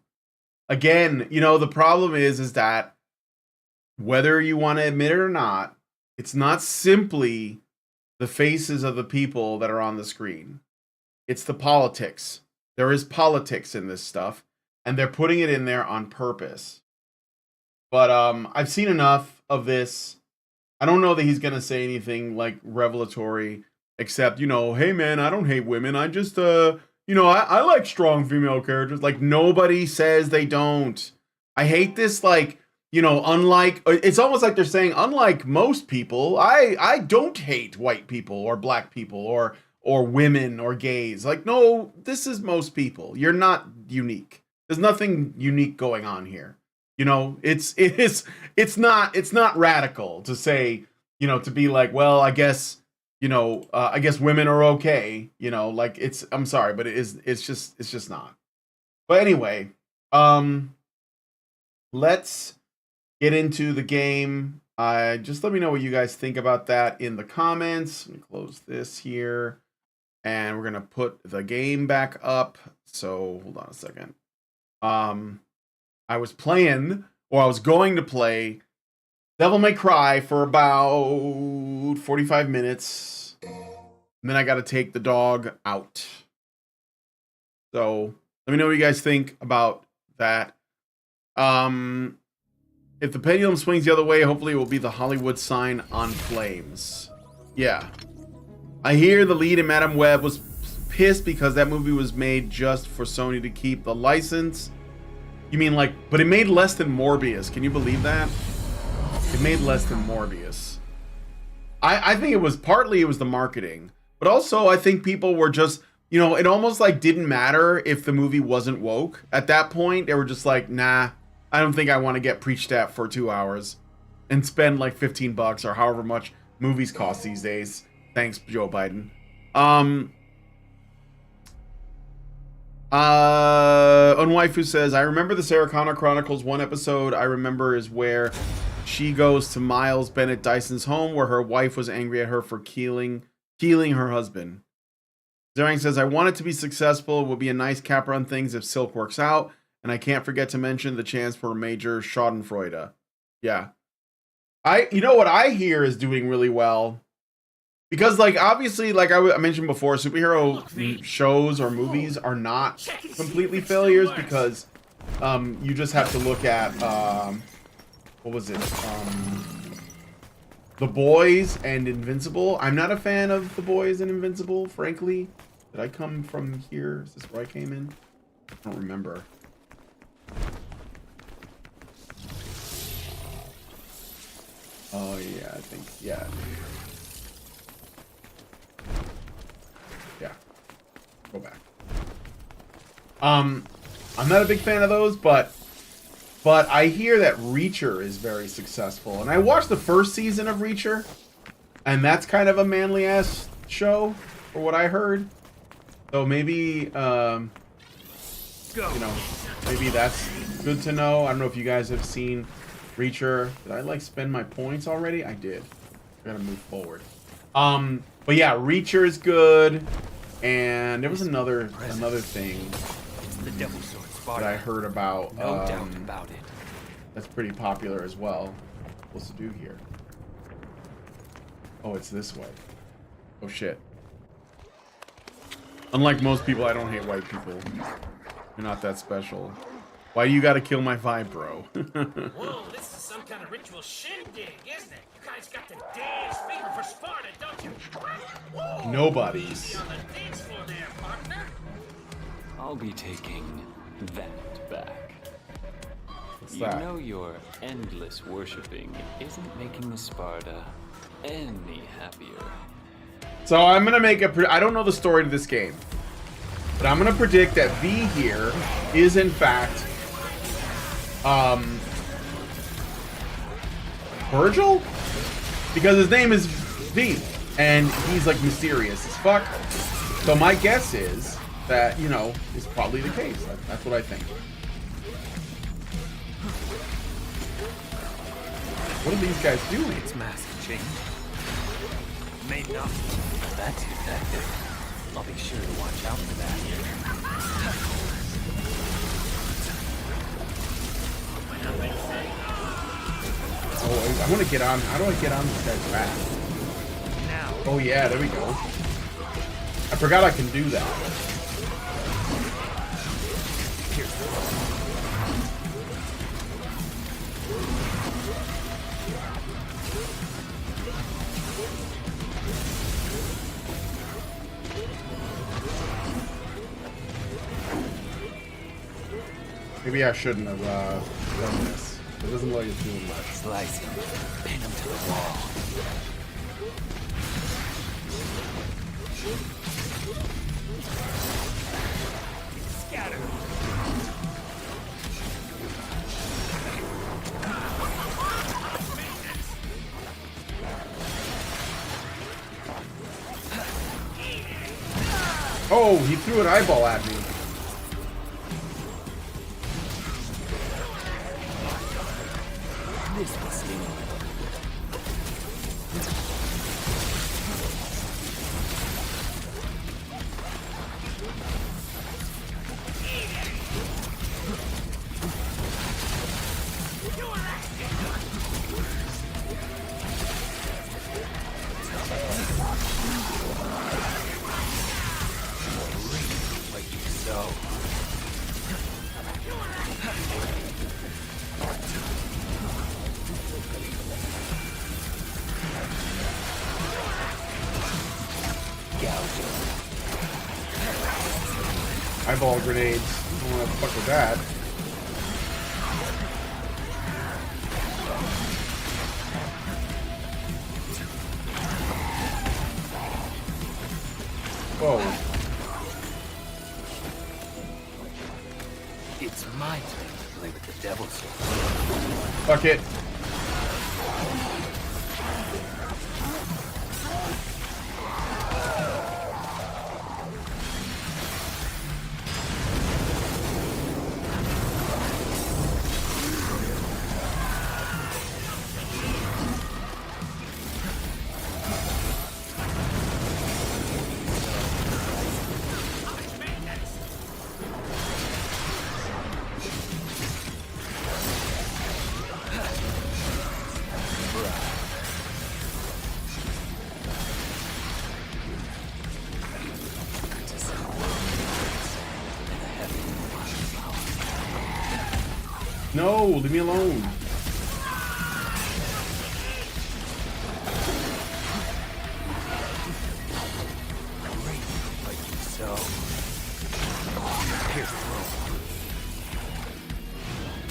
Again, you know, the problem is that whether you want to admit it or not, it's not simply the faces of the people that are on the screen. It's the politics. There is politics in this stuff, and they're putting it in there on purpose. But I've seen enough of this. I don't know that he's going to say anything like revelatory, except, you know, hey man, I don't hate women. I just, you know, I like strong female characters. Like, nobody says they don't. I hate this, like, you know, unlike, it's almost like they're saying, unlike most people, I don't hate white people or black people or women or gays. Like, no, this is most people. You're not unique. There's nothing unique going on here. You know, it's not radical to say, you know, to be like, well, I guess, you know, I guess women are okay. You know, like, I'm sorry, but it's just not. But anyway, let's get into the game. Just let me know what you guys think about that in the comments. Let me close this here. And we're going to put the game back up. So hold on a second. I was going to play Devil May Cry for about 45 minutes. And then I got to take the dog out. So let me know what you guys think about that. If the pendulum swings the other way, hopefully it will be the Hollywood sign on flames. Yeah. I hear the lead in Madame Web was pissed because that movie was made just for Sony to keep the license. You mean like, but it made less than Morbius. Can you believe that? It made less than Morbius. I think it was the marketing. But also I think people were just, you know, it almost like didn't matter if the movie wasn't woke. At that point, they were just like, nah, I don't think I want to get preached at for 2 hours and spend like $15 or however much movies cost these days. Thanks, Joe Biden. Unwaifu says, I remember the Sarah Connor Chronicles. One episode I remember is where she goes to Miles Bennett Dyson's home where her wife was angry at her for killing her husband. Zerang says, I want it to be successful. It will be a nice capper on things if Silk works out. And I can't forget to mention the chance for a major Schadenfreude. Yeah. You know what I hear is doing really well? Because, like, obviously, like I mentioned before, superhero shows or movies are not completely failures because you just have to look at, what was it? The Boys and Invincible. I'm not a fan of The Boys and Invincible, frankly. Did I come from here? Is this where I came in? I don't remember. Oh, yeah, I think, yeah. Yeah. Go back. I'm not a big fan of those, but I hear that Reacher is very successful. And I watched the first season of Reacher, and that's kind of a manly-ass show, for what I heard. So maybe, you know, maybe that's good to know. I don't know if you guys have seen Reacher. Did I, like, spend my points already? I did. I gotta move forward. But yeah, Reacher is good. And there was another thing that I heard about. No doubt about it. That's pretty popular as well. What's to do here? Oh, it's this way. Oh shit. Unlike most people, I don't hate white people. You're not that special. Why do you gotta kill my vibe, bro? Whoa, this is some kind of ritual shindig, isn't it? You guys got the dance fever for Sparta, don't you? Whoa. Nobody's. On the dance floor there, partner. I'll be taking that back. What's You that? know your endless worshipping isn't making the Sparta any happier. So I'm gonna make a. I don't know the story to this game, but I'm gonna predict that V here is in fact, Virgil, because his name is V, and he's like mysterious as fuck. So my guess is that, you know, is probably the case. That's what I think. What are these guys doing? It's massive change. Maybe not. That's effective. I'll be sure to watch out for that. Oh, I want to get on. How do I get on this guy's back? Now. Oh yeah, there we go. I forgot I can do that. Maybe I shouldn't have done this. It doesn't look like it's doing much. Slice him. Pin him to the wall. Scatter. Oh, he threw an eyeball at me. This will see. Eyeball grenades. I don't want to fuck with that. Whoa. It's my turn to play with the devil's sword. Fuck it. No, leave me alone. So, here's the rope.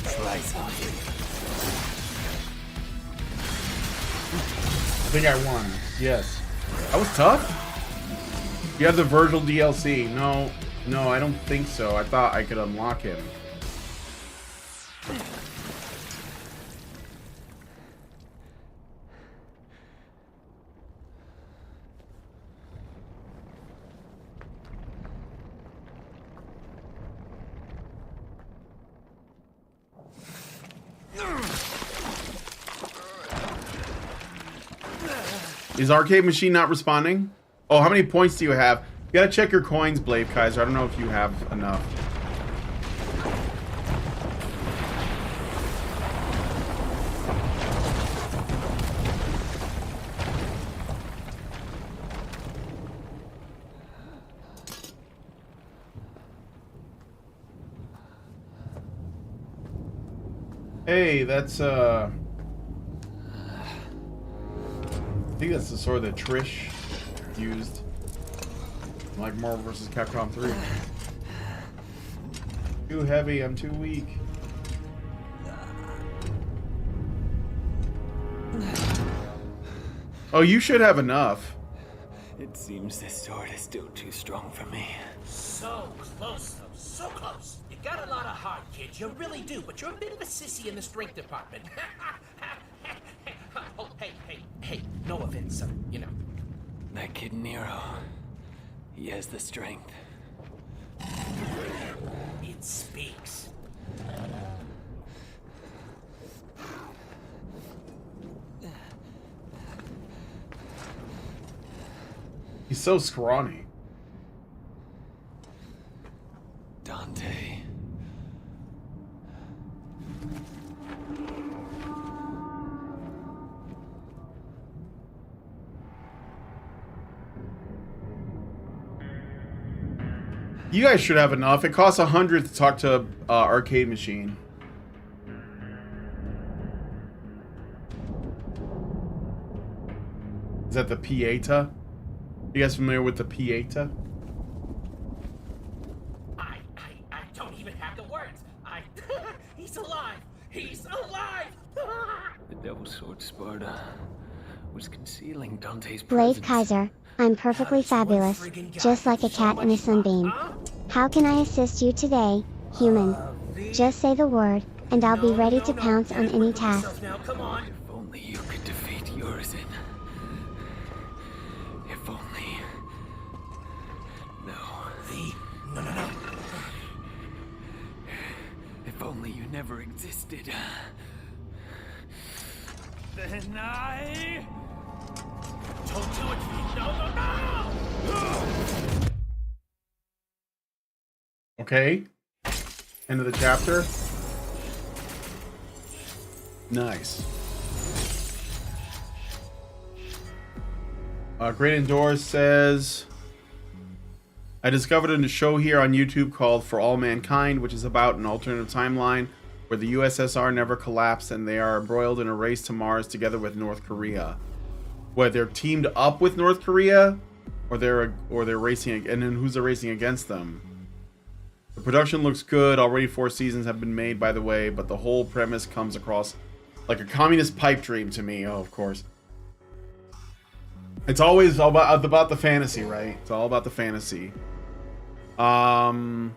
Slice him. I think I won. Yes. That was tough? You have the Virgil DLC. No, I don't think so. I thought I could unlock him. Is arcade machine not responding? Oh, how many points do you have? You gotta check your coins, Blade Kaiser. I don't know if you have enough. Hey, that's I think that's the sword that Trish used, like Marvel vs. Capcom 3. I think Too heavy, I'm too weak. Oh, you should have enough. It seems this sword is still too strong for me. So close, though. So close. You got a lot of heart, kid. You really do. But you're a bit of a sissy in the strength department. Oh, hey. No offense, son. You know. That kid Nero, he has the strength. It speaks. He's so scrawny. Dante. You guys should have enough. It costs 100 to talk to Arcade Machine. Is that the Pieta? You guys familiar with the Pieta? I don't even have the words. He's alive. He's alive. The Devil Sword Sparta was concealing Dante's Blaze presence. Kaiser, I'm perfectly fabulous, just like a cat in a sunbeam. How can I assist you today, human? Just say the word, and I'll be ready to pounce on any task. Now, come on. If only you could defeat Urizen. If only. No. No. If only you never existed. Then I... Don't do it, V. No. Okay. End of the chapter. Nice. Great Indoors says, I discovered a show here on YouTube called For All Mankind, which is about an alternative timeline where the USSR never collapsed and they are embroiled in a race to Mars together with North Korea. Where they're teamed up with North Korea, or they're racing, and then who's they're racing against them. The production looks good. Already 4 seasons have been made, by the way, but the whole premise comes across like a communist pipe dream to me. Oh, of course. It's always all about the fantasy, right? It's all about the fantasy. Virgo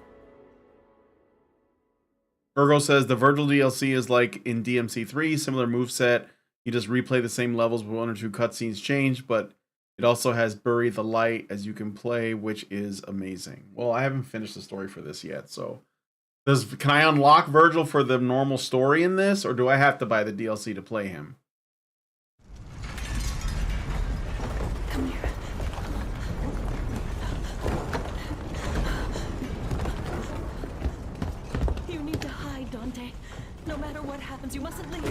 says the Virgil DLC is like in DMC3, similar moveset. You just replay the same levels with 1 or 2 cutscenes changed, but it also has Bury the Light as you can play, which is amazing. Well, I haven't finished the story for this yet, so can I unlock Virgil for the normal story in this, or do I have to buy the DLC to play him? Come here. You need to hide, Dante. No matter what happens, you mustn't leave.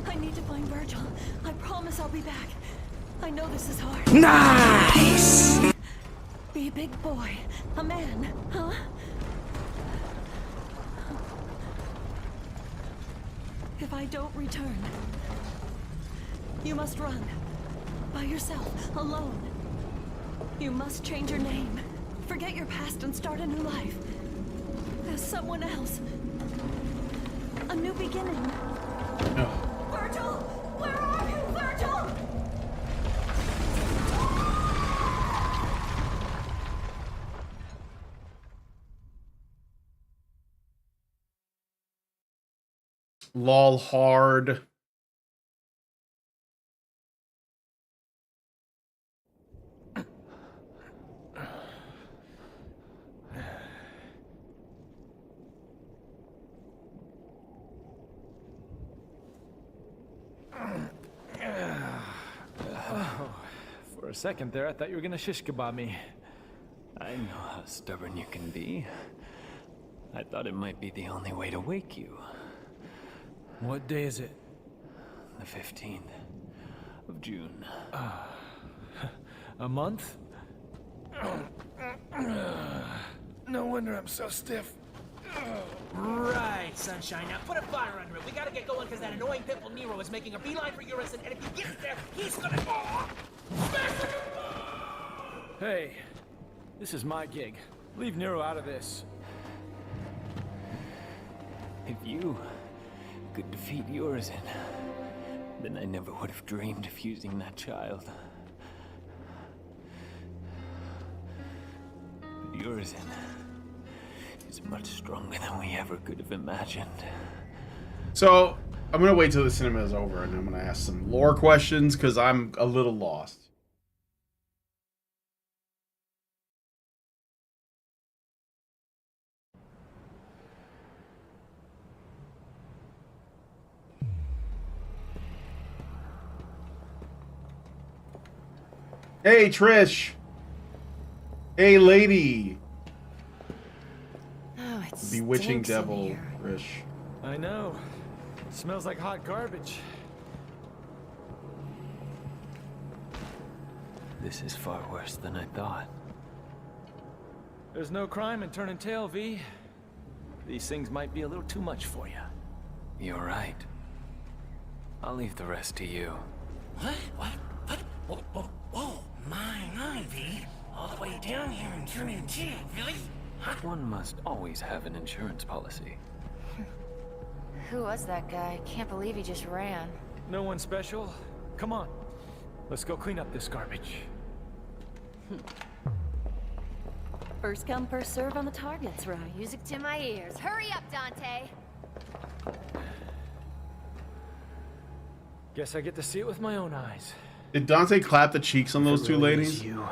I need to find Virgil. I promise I'll be back. I know this is hard. Nice. Be a big boy. A man, huh? If I don't return, you must run. By yourself, alone. You must change your name. Forget your past and start a new life. As someone else. A new beginning. No. Virgil! Where are you, Virgil? LOL hard. For a second there, I thought you were gonna shish kebab me. I know how stubborn you can be. I thought it might be the only way to wake you. What day is it? The 15th of June. A month? No wonder I'm so stiff. Right, sunshine. Now put a fire under it. We gotta get going because that annoying pimple Nero is making a beeline for Urizen, and if he gets there, he's gonna... Hey, this is my gig. Leave Nero out of this. If you could defeat Urizen, then I never would have dreamed of fusing that child. But Urizen is much stronger than we ever could have imagined. So, I'm gonna wait till the cinema is over and I'm gonna ask some lore questions because I'm a little lost. Hey, Trish. Hey, lady. Oh, it Bewitching stinks in devil, here. Trish. I know. Smells like hot garbage. This is far worse than I thought. There's no crime in turning tail, V. These things might be a little too much for you. You're right. I'll leave the rest to you. What? Whoa, my V. All the way down here and turning tail, really? One must always have an insurance policy. Who was that guy? Can't believe he just ran. No one special? Come on. Let's go clean up this garbage. First come, first serve on the targets, right? Music to my ears. Hurry up, Dante! Guess I get to see it with my own eyes. Did Dante clap the cheeks on those two ladies? You.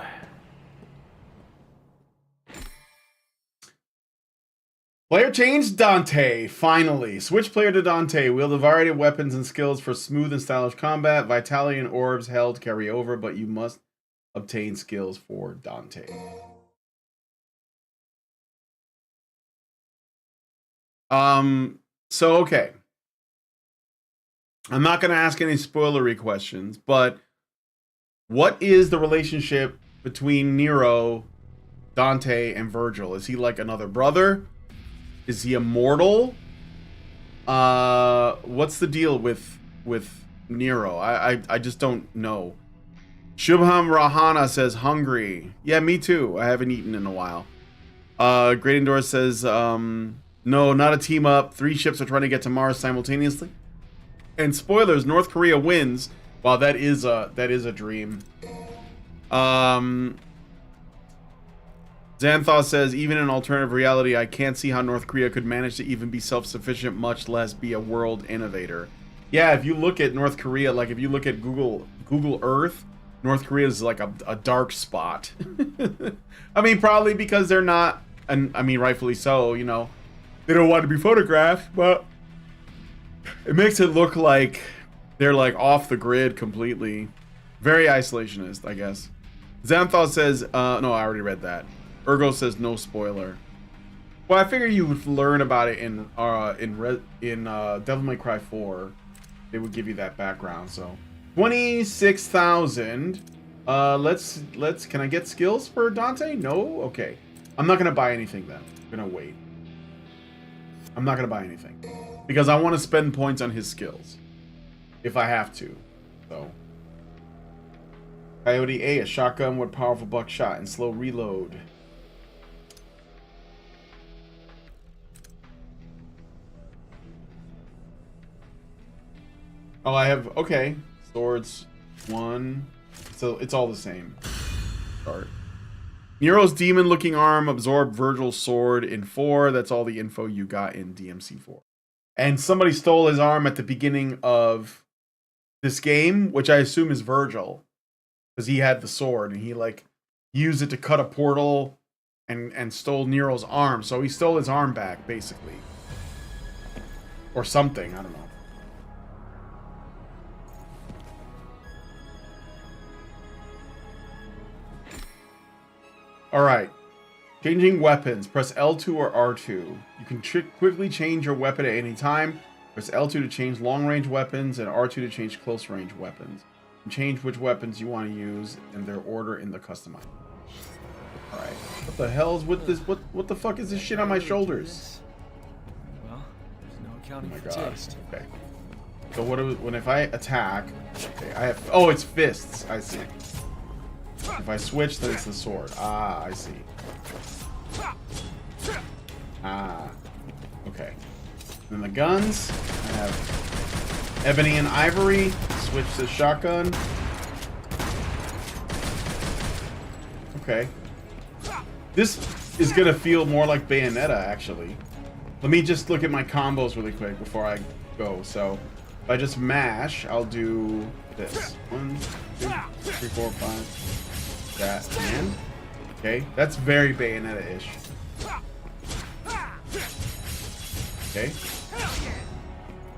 Player changed Dante, finally. Switch player to Dante. Wield a variety of weapons and skills for smooth and stylish combat. Vitality and orbs held carry over, but you must obtain skills for Dante. So okay. I'm not gonna ask any spoilery questions, but what is the relationship between Nero, Dante, and Virgil? Is he like another brother? Is he immortal? What's the deal with Nero? I just don't know. Shubham Rahana says hungry. Yeah, me too. I haven't eaten in a while. Great Indoor says no, not a team up. 3 ships are trying to get to Mars simultaneously. And spoilers, North Korea wins. Wow, that is a dream. Xanthoth says, even in alternative reality, I can't see how North Korea could manage to even be self-sufficient, much less be a world innovator. Yeah, if you look at North Korea, like if you look at Google Earth, North Korea is like a dark spot. I mean, probably because they're not, and I mean, rightfully so, you know, they don't want to be photographed, but it makes it look like they're like off the grid completely. Very isolationist, I guess. Xanthoth says, no, I already read that. Ergo says no spoiler. Well, I figure you would learn about it in Devil May Cry 4. They would give you that background. So 26,000. Let's can I get skills for Dante? No? Okay. I'm not gonna buy anything then. I'm gonna wait. I'm not gonna buy anything. Because I want to spend points on his skills. If I have to. So Coyote A, a shotgun with powerful buckshot and slow reload. Oh, I have, okay. Swords, 1. So it's all the same. Start. Nero's demon-looking arm absorbed Virgil's sword in 4. That's all the info you got in DMC 4. And somebody stole his arm at the beginning of this game, which I assume is Virgil. Because he had the sword, and he, like, used it to cut a portal and stole Nero's arm. So he stole his arm back, basically. Or something, I don't know. Alright. Changing weapons. Press L2 or R2. You can quickly change your weapon at any time. Press L2 to change long-range weapons and R2 to change close-range weapons. And change which weapons you want to use and their order in the customizer. Alright. What the hell is with this? What the fuck is this shit on my shoulders? Well, there's no accounting Oh my for god. taste. Okay. So what when if I attack, okay, I have, oh, it's fists. I see. If I switch, then it's the sword. Ah, I see. Ah. Okay. Then the guns. I have ebony and ivory. Switch to shotgun. Okay. This is gonna feel more like Bayonetta, actually. Let me just look at my combos really quick before I go. So, if I just mash, I'll do this. 1, 2, 3, 4, 5. That and okay, that's very Bayonetta-ish. Okay.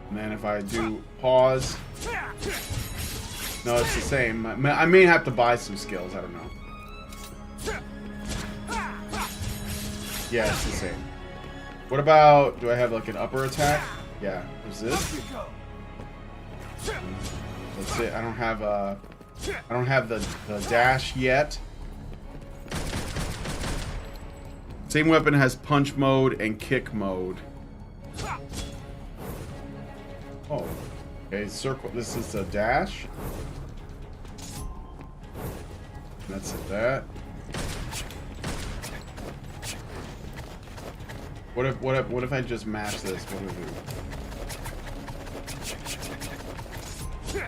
And then if I do pause, no, it's the same. I may have to buy some skills. I don't know. Yeah, it's the same. What about, do I have like an upper attack? Yeah, there's this. That's it. I don't have the dash yet. Same weapon has punch mode and kick mode. Oh, okay, circle. This is a dash. That's it, that. What if I just mash this? What do I do?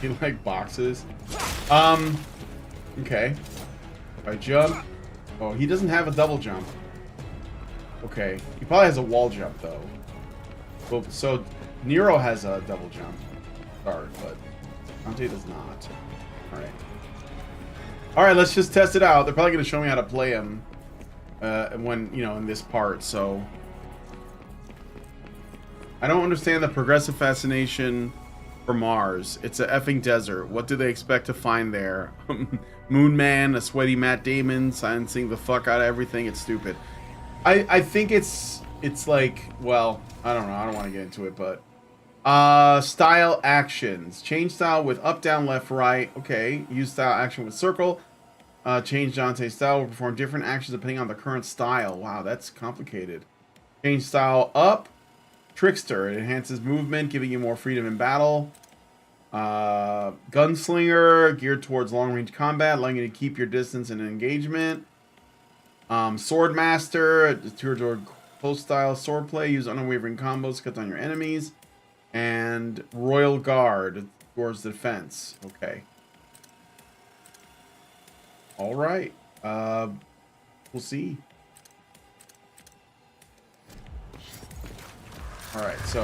He like boxes. Okay. If I jump. Oh, he doesn't have a double jump. Okay. He probably has a wall jump though. Well, so Nero has a double jump. Start, but Dante does not. Alright. Alright, let's just test it out. They're probably gonna show me how to play him. When, you know, in this part, so I don't understand the progressive fascination for Mars. It's a effing desert. What do they expect to find there? Moon Man, a sweaty Matt Damon, silencing the fuck out of everything. It's stupid. I think it's like, well, I don't know. I don't want to get into it, but style actions. Change style with up, down, left, right. Okay. Use style action with circle. Change Dante's style will perform different actions depending on the current style. Wow, that's complicated. Change style up. Trickster. It enhances movement, giving you more freedom in battle. Gunslinger, geared towards long-range combat, allowing you to keep your distance in an engagement. Swordmaster, geared toward close style swordplay. Use unwavering combos to cut down your enemies. And Royal Guard, towards defense. Okay. All right. We'll see. All right, so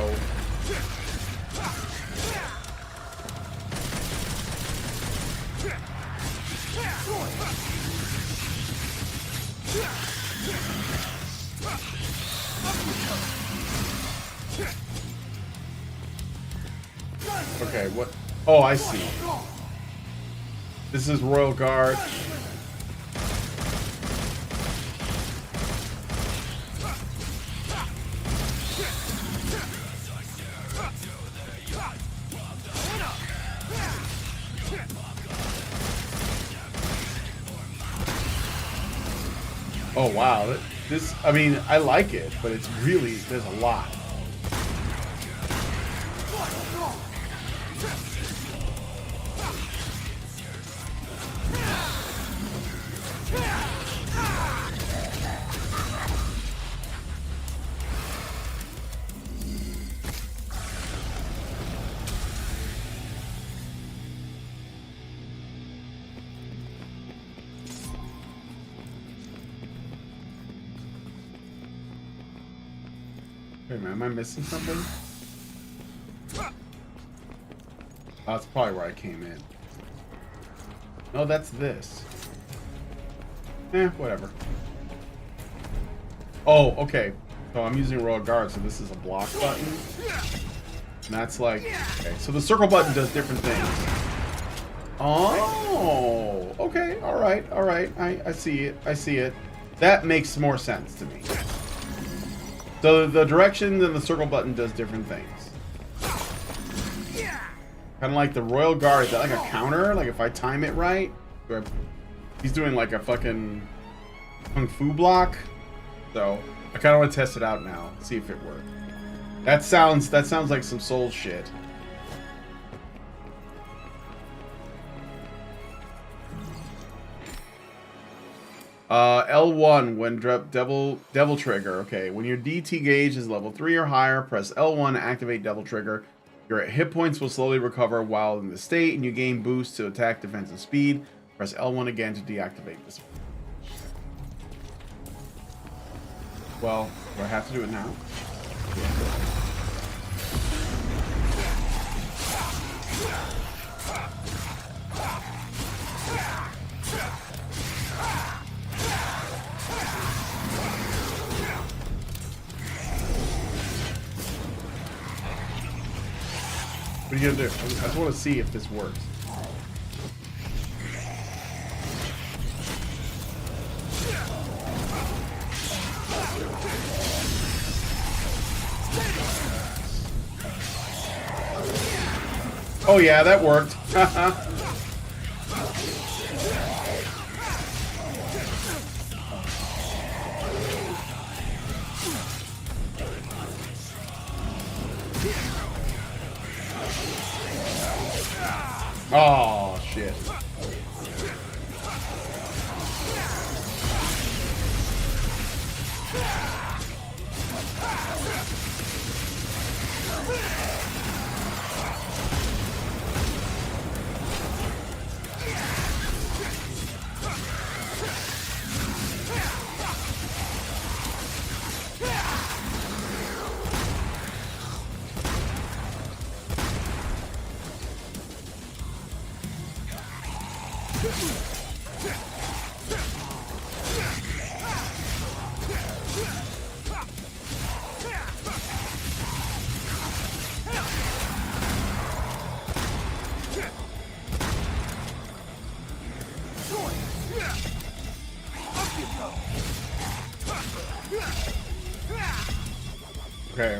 okay, what? Oh, I see. This is Royal Guard. Oh wow, this, I mean, I like it, but it's really, there's a lot. Wait a minute, am I missing something? Oh, that's probably where I came in. No, that's this. Whatever. Oh, okay. So I'm using Royal Guard, so this is a block button. And that's like, okay, so the circle button does different things. Oh, okay, all right. I see it. That makes more sense to me. So the direction and the circle button does different things. Kind of like the Royal Guard. Is that like a counter? Like if I time it right? He's doing like a fucking kung fu block. So I kind of want to test it out now. See if it works. That sounds like some soul shit. L1 when devil trigger. Okay, when your DT gauge is level 3 or higher, press L1 to activate devil trigger. Your hit points will slowly recover while in this state, and you gain boost to attack, defense, and speed. Press L1 again to deactivate this. Well, do I have to do it now? Yeah. What are you gonna do? I just want to see if this works. Oh yeah, that worked. Oh, shit. Okay.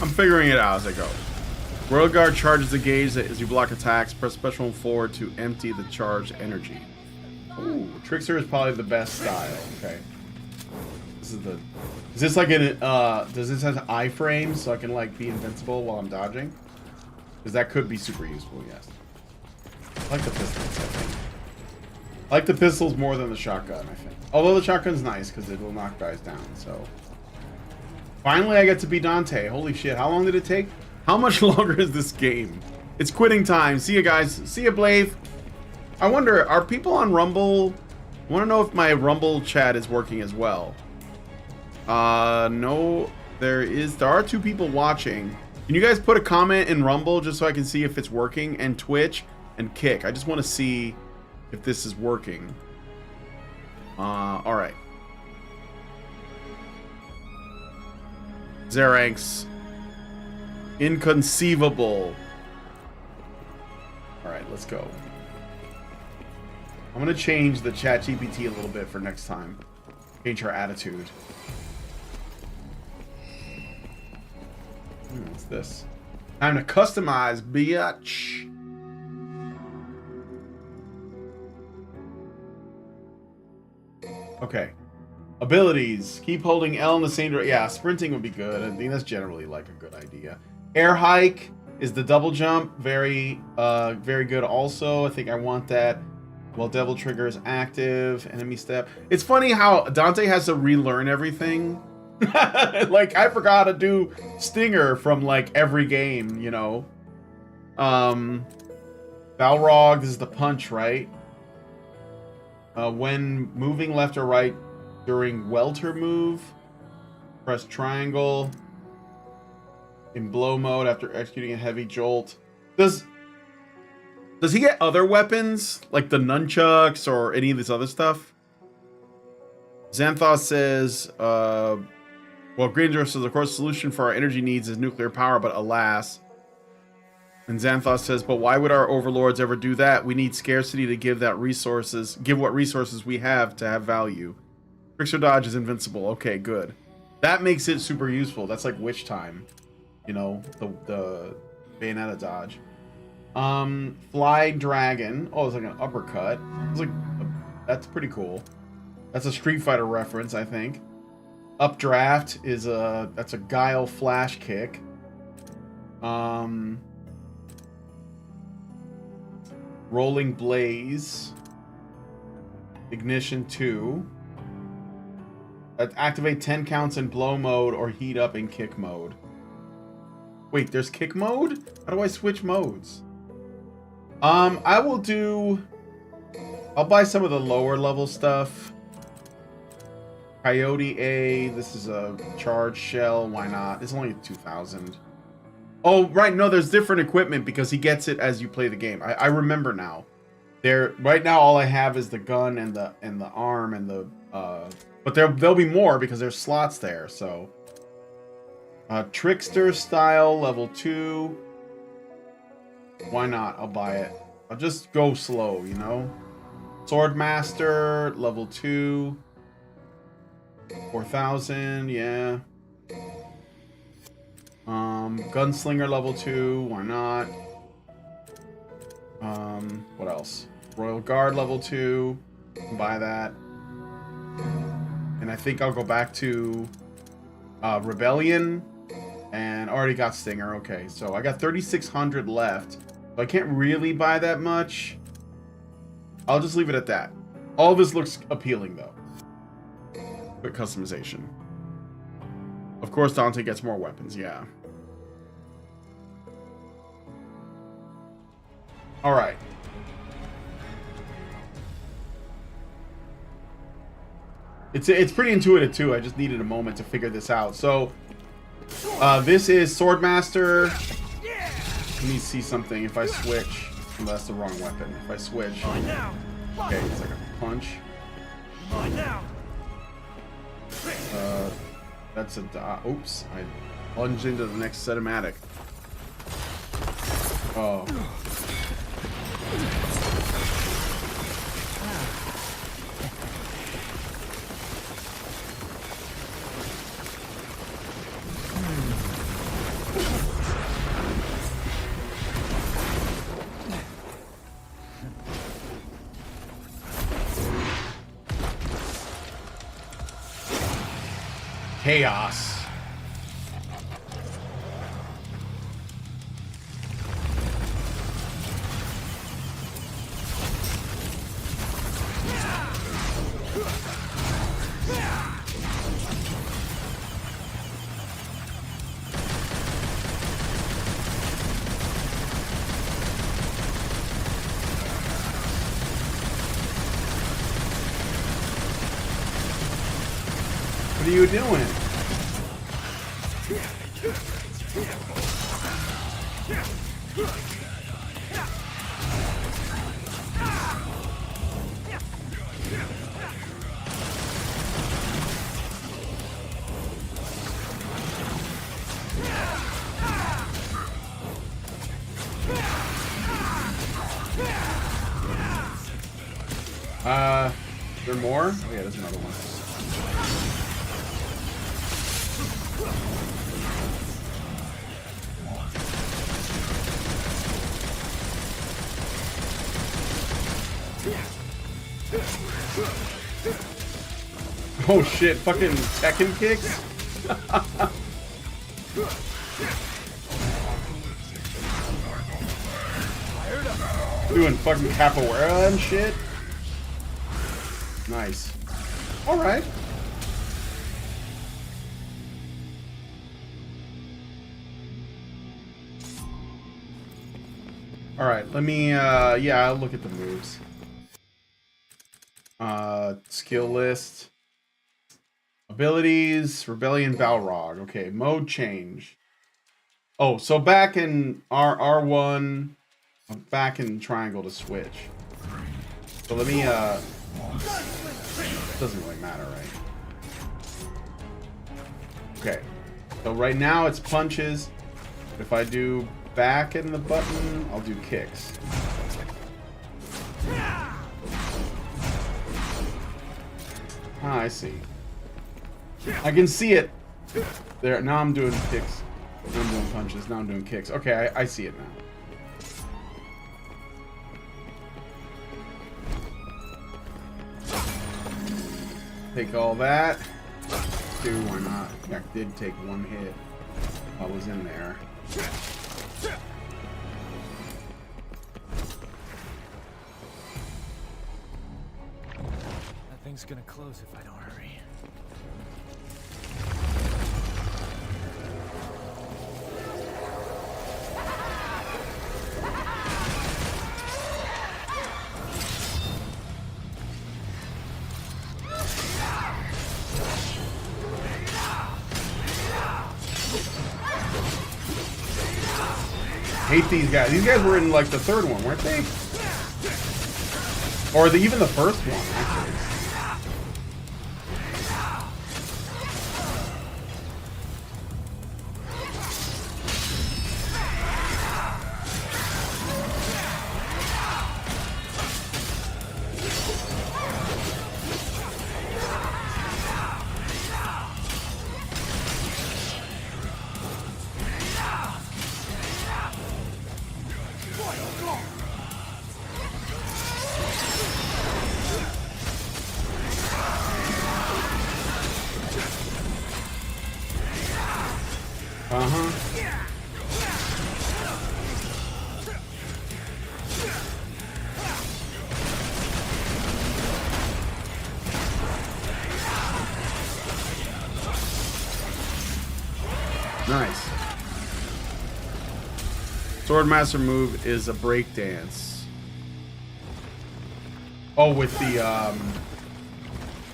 I'm figuring it out as I go. Royal Guard charges the gauge as you block attacks. Press special forward to empty the charged energy. Ooh, Trickster is probably the best style. Okay. Is this like an does this have iframes so I can like be invincible while I'm dodging? Because that could be super useful, yes. I like the pistols, I think. I like the pistols more than the shotgun, I think. Although the shotgun's nice because it will knock guys down, so. Finally I get to be Dante. Holy shit, how long did it take? How much longer is this game? It's quitting time. See you guys. See you, Blave. I wonder, are people on Rumble? I want to know if my Rumble chat is working as well. No, there are 2 people watching. Can you guys put a comment in Rumble just so I can see if it's working? And Twitch and Kick. I just want to see if this is working. All right. Zeranx. Inconceivable. All right, let's go. I'm gonna change the ChatGPT a little bit for next time. Change her attitude. What's this? Time to customize, bitch. Okay. Abilities. Keep holding L in the same direction. Yeah, sprinting would be good. I think that's generally like a good idea. Air hike is the double jump. Very good also. I think I want that. Well, devil trigger is active. Enemy step. It's funny how Dante has to relearn everything. Like, I forgot to do Stinger from, like, every game, you know? Balrog, this is the punch, right? When moving left or right during welter move, press triangle. In blow mode after executing a heavy jolt. Does he get other weapons? Like the nunchucks or any of this other stuff? Xanthos says, well, Granger says, of course, the solution for our energy needs is nuclear power, but alas. And Xanthos says, but why would our overlords ever do that? We need scarcity to give what resources we have to have value. Trickster dodge is invincible. Okay, good. That makes it super useful. That's like witch time. You know, the Bayonetta dodge. Fly dragon. Oh, it's like an uppercut. It's like that's pretty cool. That's a Street Fighter reference, I think. Updraft is that's a guile flash kick. Rolling Blaze. Ignition 2. Activate 10 counts in blow mode or heat up in kick mode. Wait, there's kick mode? How do I switch modes? I will do... I'll buy some of the lower level stuff. Coyote A. This is a charge shell. Why not? It's only 2,000. Oh, right. No, there's different equipment because he gets it as you play the game. I remember now. Right now, all I have is the gun and the arm and the... But there'll be more because there's slots there, so... Trickster style, level 2. Why not? I'll buy it. I'll just go slow, you know? Swordmaster, level 2. 4,000, yeah. Gunslinger, level 2. Why not? What else? Royal Guard, level 2. Buy that. And I think I'll go back to Rebellion. And already got Stinger. Okay, so I got 3,600 left. So I can't really buy that much. I'll just leave it at that. All this looks appealing, though. Quick customization. Of course, Dante gets more weapons, yeah. Alright. It's pretty intuitive, too. I just needed a moment to figure this out. So... this is Swordmaster. Let me see something. If I switch, well, that's the wrong weapon. If I switch, okay, it's like a punch. That's a oops! I plunged into the next cinematic. Oh. Chaos. What are you doing? Is there more? Oh yeah, there's another one. Oh shit, fucking Tekken kicks? Doing fucking capoeira and shit? Nice. Alright. Alright, let me, yeah, I'll look at the moves. Skill list. Abilities, Rebellion, Balrog. Okay, mode change. Oh, so back in R1, back in triangle to switch. So let me, doesn't really matter, right? Okay, so right now it's punches. If I do back in the button, I'll do kicks. Ah, I see. I can see it. There, now I'm doing kicks. Now I'm doing punches. Now I'm doing kicks. Okay, I see it now. Take all that. Dude, why not? I did take one hit. I was in there. That thing's gonna close if I don't hurry. Hate these guys. These guys were in like the third one, weren't they? Or even the first one, actually. Nice. Swordmaster move is a breakdance. Oh, with the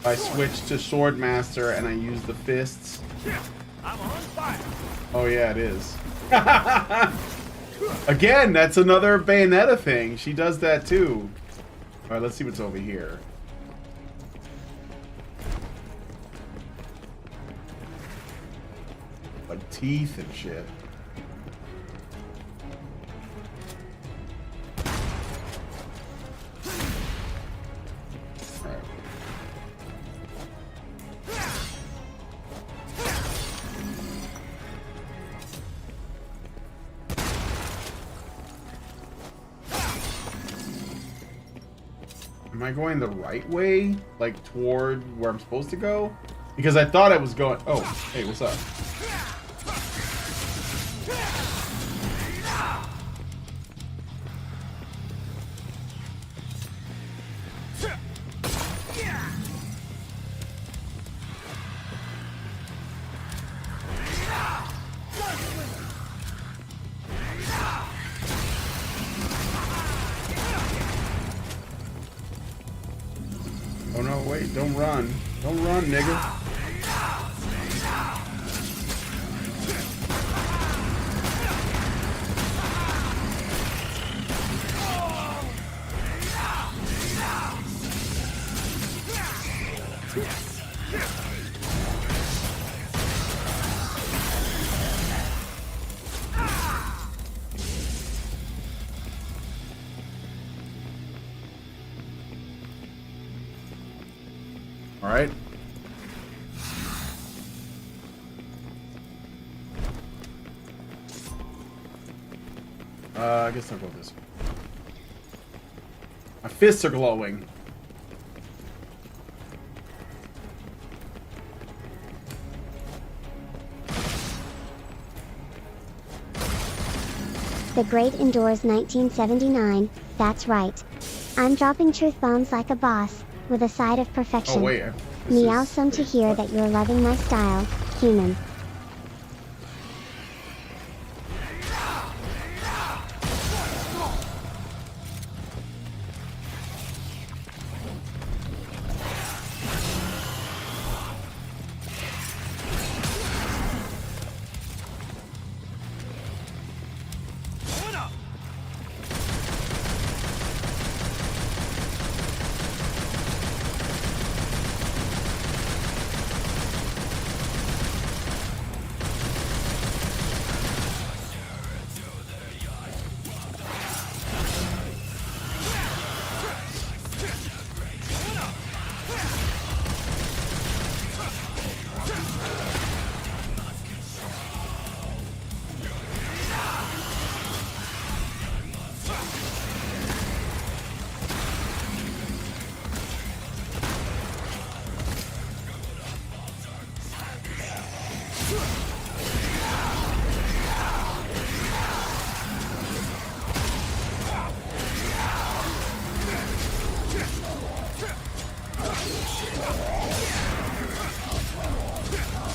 I switch to Swordmaster and I use the fists. I'm on fire. Oh yeah, it is. Again, that's another Bayonetta thing. She does that too. All right, let's see what's over here. Like teeth and shit. All right. Am I going the right way? Like toward where I'm supposed to go? Because I thought I was going... Oh, hey, what's up? Oh no, wait, don't run. Don't run, nigga. All right. I guess I'll go this way. My fists are glowing. The Great Endures 1979, that's right. I'm dropping truth bombs like a boss, with a side of perfection. Oh wait. Meowsome to hear that you're loving my style, human.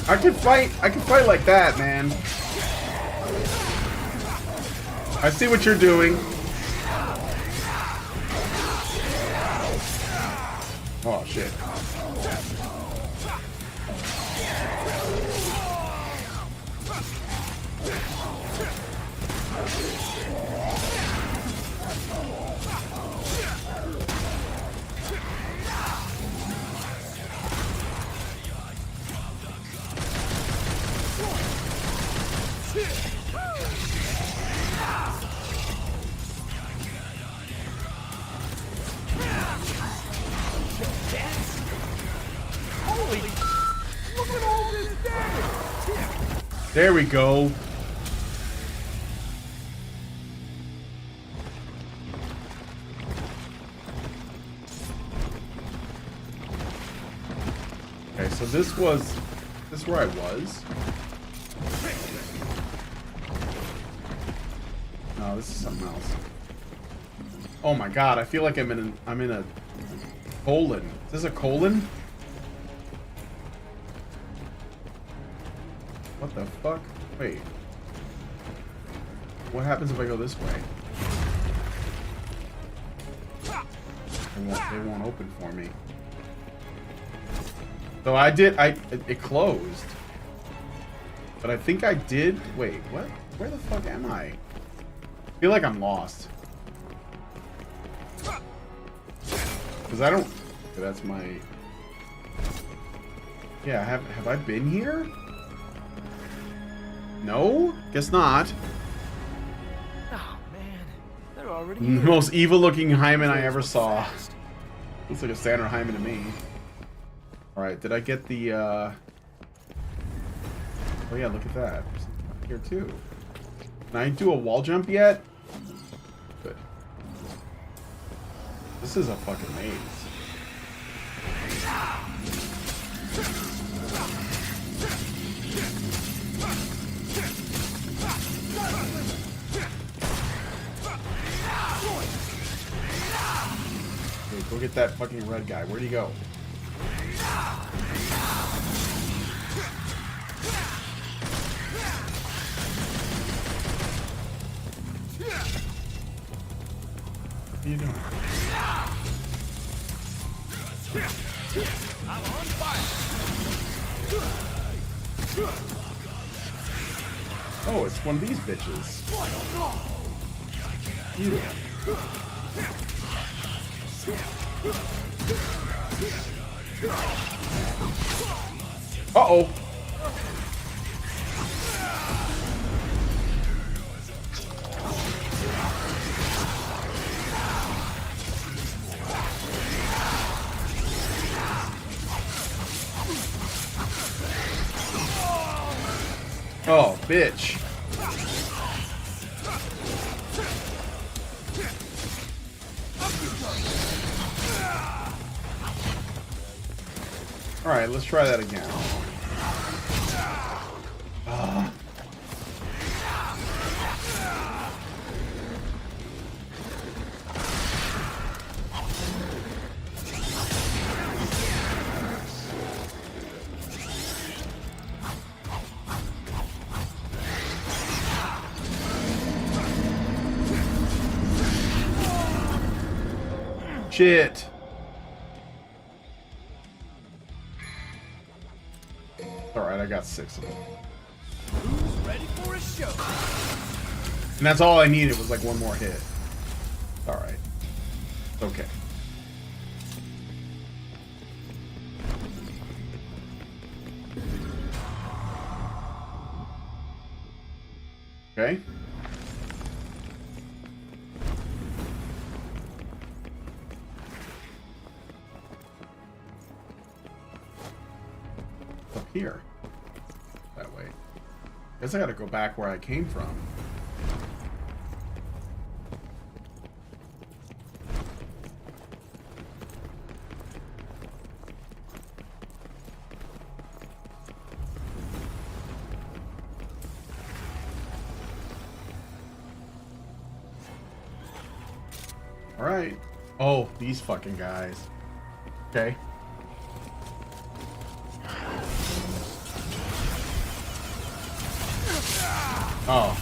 I can fight like that, man. I see what you're doing. Oh shit. There we go. Okay, so this is where I was. No, this is something else. Oh my god, I feel like I'm in a colon. Is this a colon? What the fuck? Wait. What happens if I go this way? They won't open for me. So it closed. But I think I did, wait, what? Where the fuck am I? I feel like I'm lost. Because I don't, that's my, yeah, have I been here? No? Guess not. Oh man, they're already here. Most evil looking hymen I ever saw. Looks like a standard hymen to me. Alright, did I get the oh yeah, look at that. Here too. Can I do a wall jump yet? Good. This is a fucking maze. Okay, go get that fucking red guy. Where'd he go? What are you doing? I'm on fire. Oh, it's one of these bitches. You. Uh-oh. Oh, bitch. All right, let's try that again. Shit. Alright, I got 6 of them. Who's ready for a show? And that's all I needed was like one more hit. Alright. Okay. Okay. Up here. That way. Guess I gotta go back where I came from. Alright. Oh, these fucking guys. Okay. Oh.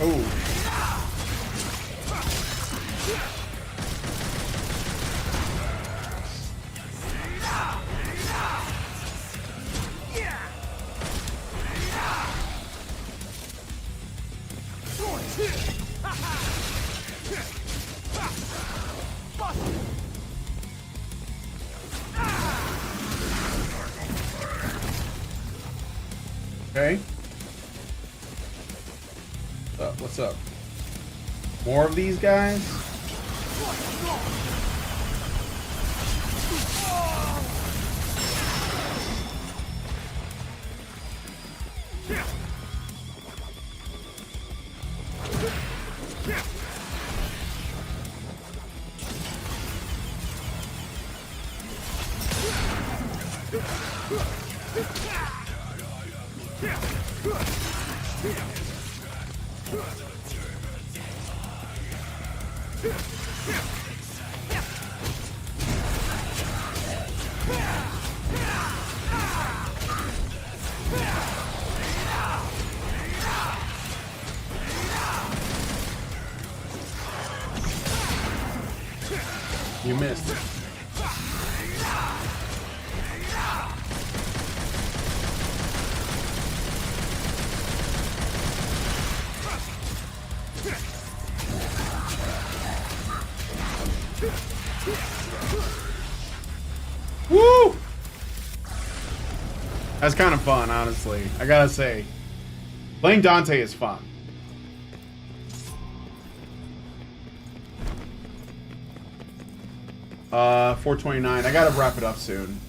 Oh. Okay. What's up? More of these guys? You missed it. Woo! That's kind of fun, honestly. I gotta say. Playing Dante is fun. Uh, 4:29. I gotta wrap it up soon.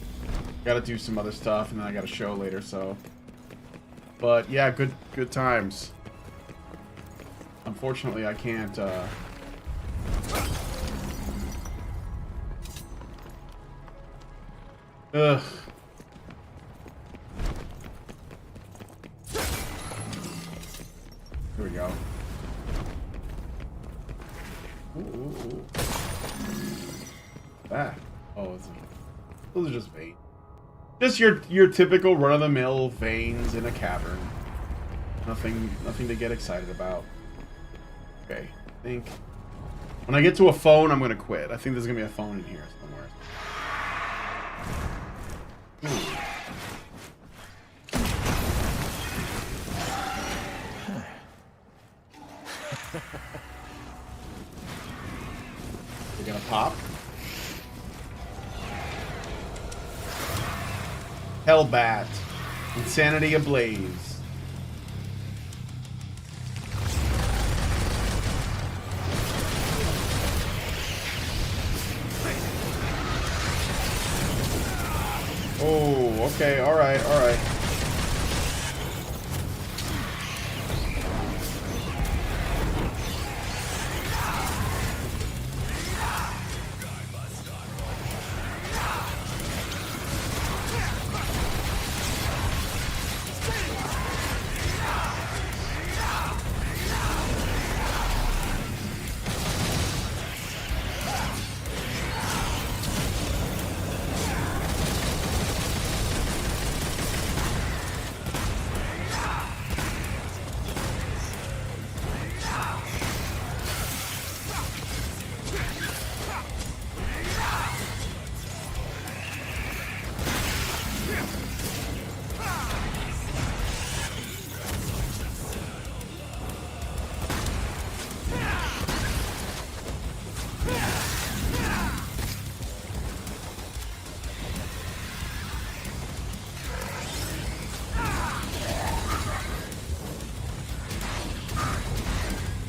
Gotta do some other stuff, and then I got a show later, so. But yeah, good times. Unfortunately, I can't, Ugh. Here we go. Ooh, ooh, ooh. Ah. Oh, those are just veins. Just your typical run-of-the-mill veins in a cavern. Nothing to get excited about. Okay, I think when I get to a phone, I'm gonna quit. I think there's gonna be a phone in here somewhere. You're gonna pop? Hellbat. Insanity ablaze. Oh, okay, alright, alright.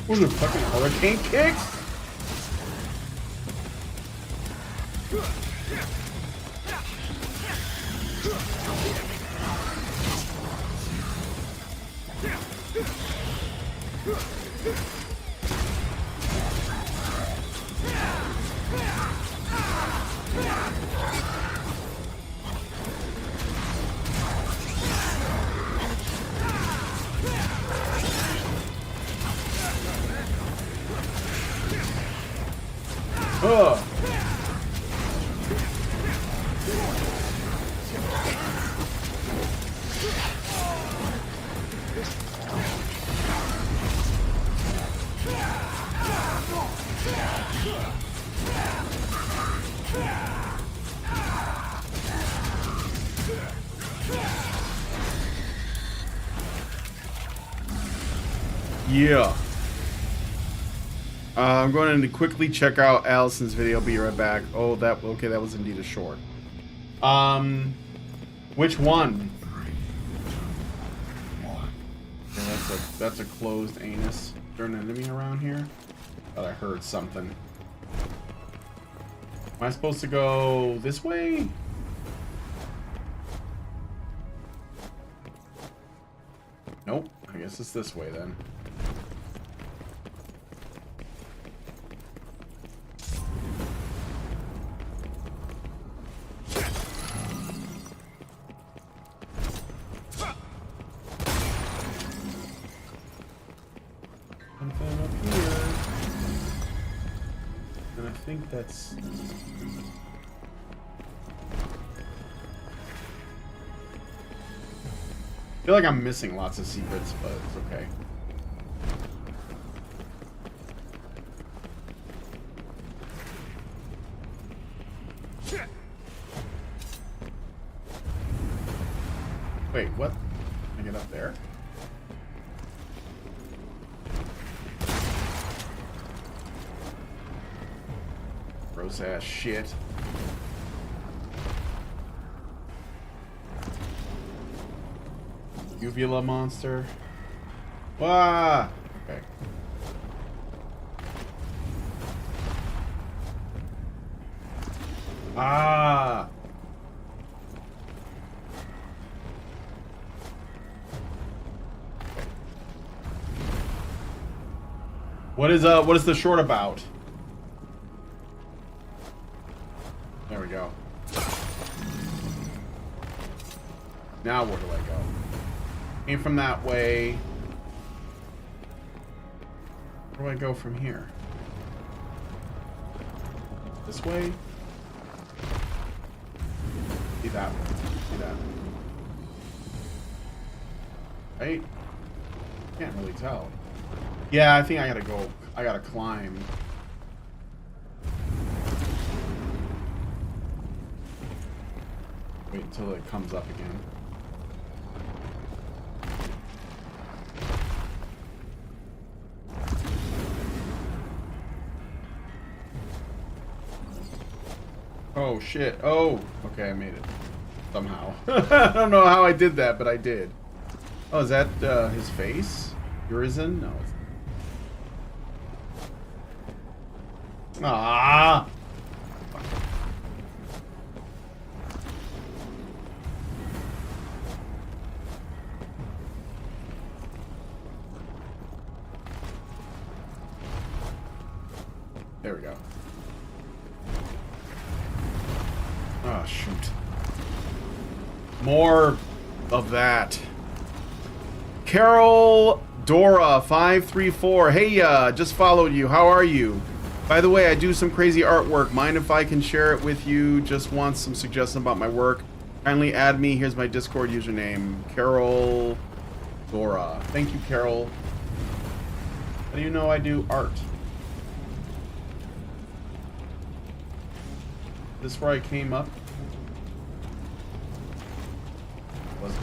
What are the fucking hurricane kicks? Ugh. Yeah. I'm going to quickly check out Allison's video. Be right back. Oh, that okay. That was indeed a short. Which one? Yeah, that's a closed anus. Is there an enemy around here? Thought I heard something. Am I supposed to go this way? Nope. I guess it's this way then. Something up here. And I think that's... I feel like I'm missing lots of secrets, but it's okay. Wait, what? Can I get up there? Gross ass shit. Uvula monster. Wah! Okay. Ah! What is the short about? There we go. Now where do I go? Came from that way. Where do I go from here? This way? See that way. See that. Right? Can't really tell. Yeah, I think I gotta go. I gotta climb. Wait until it comes up again. Oh shit. Oh, okay, I made it. Somehow. I don't know how I did that, but I did. Oh, is that his face? Urizen? No, it's not. Ah! There we go. Oh, shoot. More of that. Carol Dora 534. Hey, just followed you. How are you? By the way, I do some crazy artwork. Mind if I can share it with you? Just want some suggestions about my work. Kindly add me. Here's my Discord username. Carol Dora. Thank you, Carol. How do you know I do art? Is this where I came up? Was it?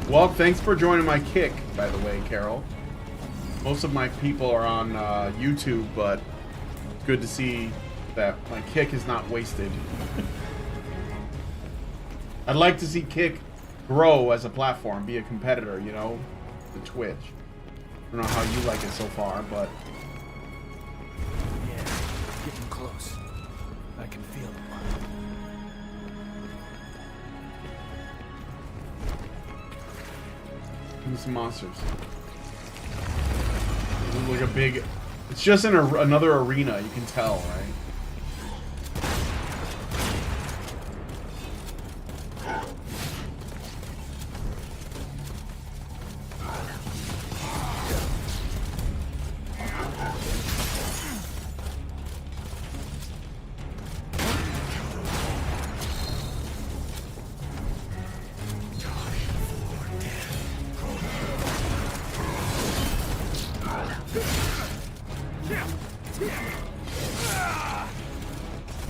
Well, thanks for joining my kick, by the way, Carol. Most of my people are on YouTube, but good to see that my kick is not wasted. I'd like to see kick grow as a platform, be a competitor, you know, to Twitch. I don't know how you like it so far, but Yeah, getting close. I can feel it. give me some monsters. This is like a big. It's just in another arena. You can tell, right?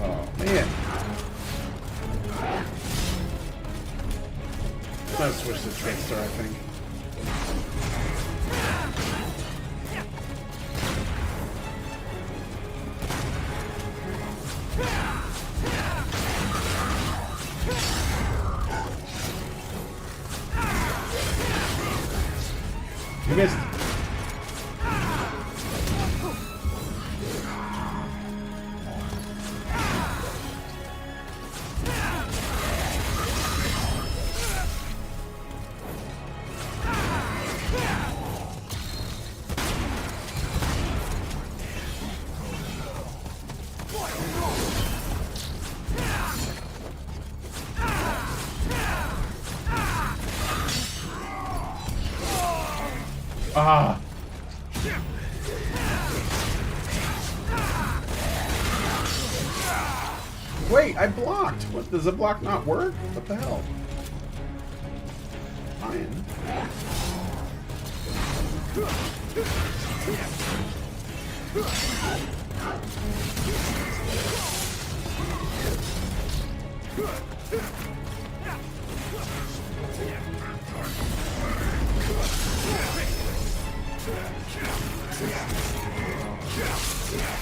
Oh man. Let's switch to Trickster, I think. You missed. Ah. Wait, I blocked. What, does the block not work? What the hell? Fine.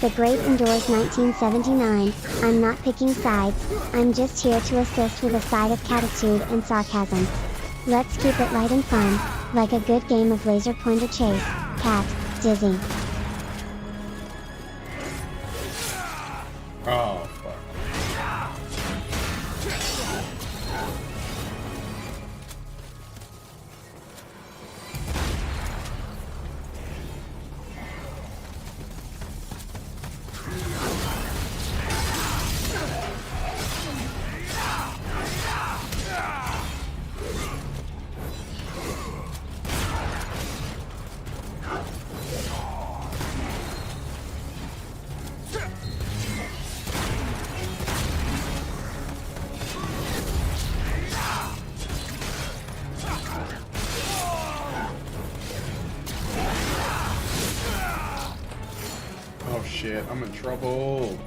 The Great endures 1979. I'm not picking sides, I'm just here to assist with a side of catitude and sarcasm. Let's keep it light and fun, like a good game of laser pointer chase. Cat, dizzy. Oh, fuck. Oh shit, I'm in trouble.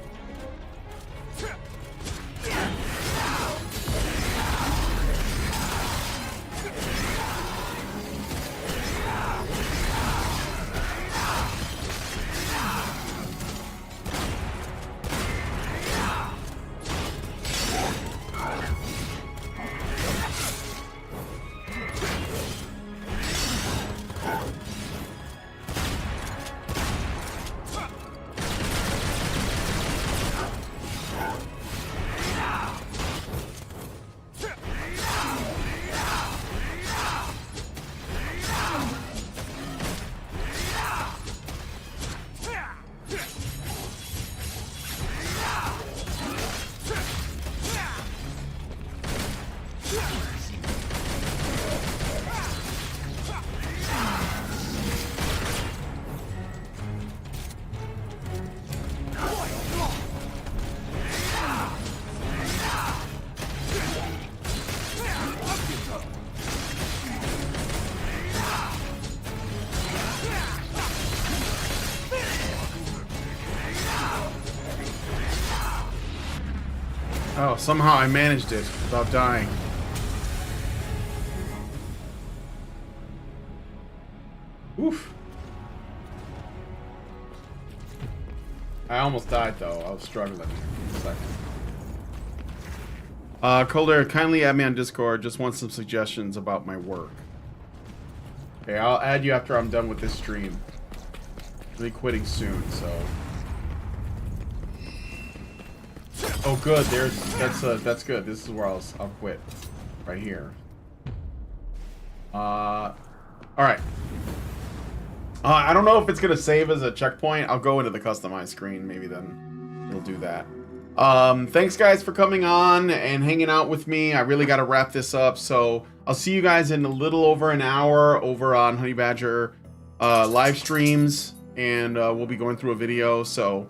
Oh, somehow I managed it without dying. Oof. I almost died though. I was struggling there for a second. Colder, kindly add me on Discord. Just want some suggestions about my work. Okay, I'll add you after I'm done with this stream. I'll be quitting soon, so. Oh, good. That's good. This is where I'll quit. Right here. All right. I don't know if it's gonna save as a checkpoint. I'll go into the customized screen. Maybe then it'll do that. Thanks guys for coming on and hanging out with me. I really got to wrap this up. So I'll see you guys in a little over an hour over on Honey Badger live streams, and we'll be going through a video. So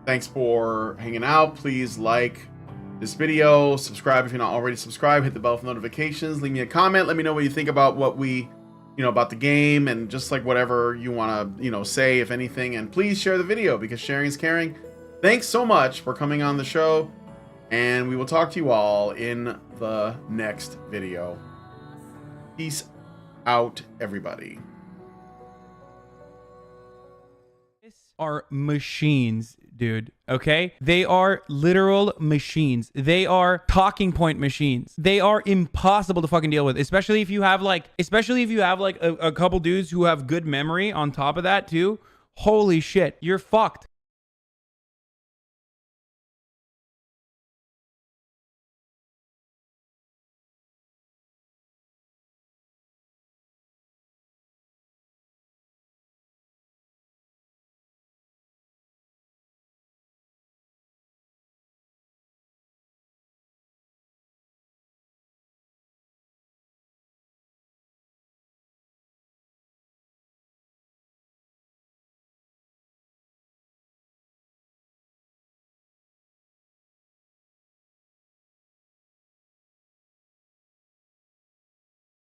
thanks for hanging out. Please like this video, subscribe if you're not already subscribed, hit the bell for notifications, leave me a comment, let me know what you think about what we, about the game, and just like whatever you want to, say, if anything. And please share the video because sharing is caring. Thanks so much for coming on the show, and we will talk to you all in the next video. Peace out, everybody. Are machines, dude. Okay? They are literal machines. They are talking point machines. They are impossible to fucking deal with, especially if you have like a couple dudes who have good memory on top of that too. Holy shit, you're fucked.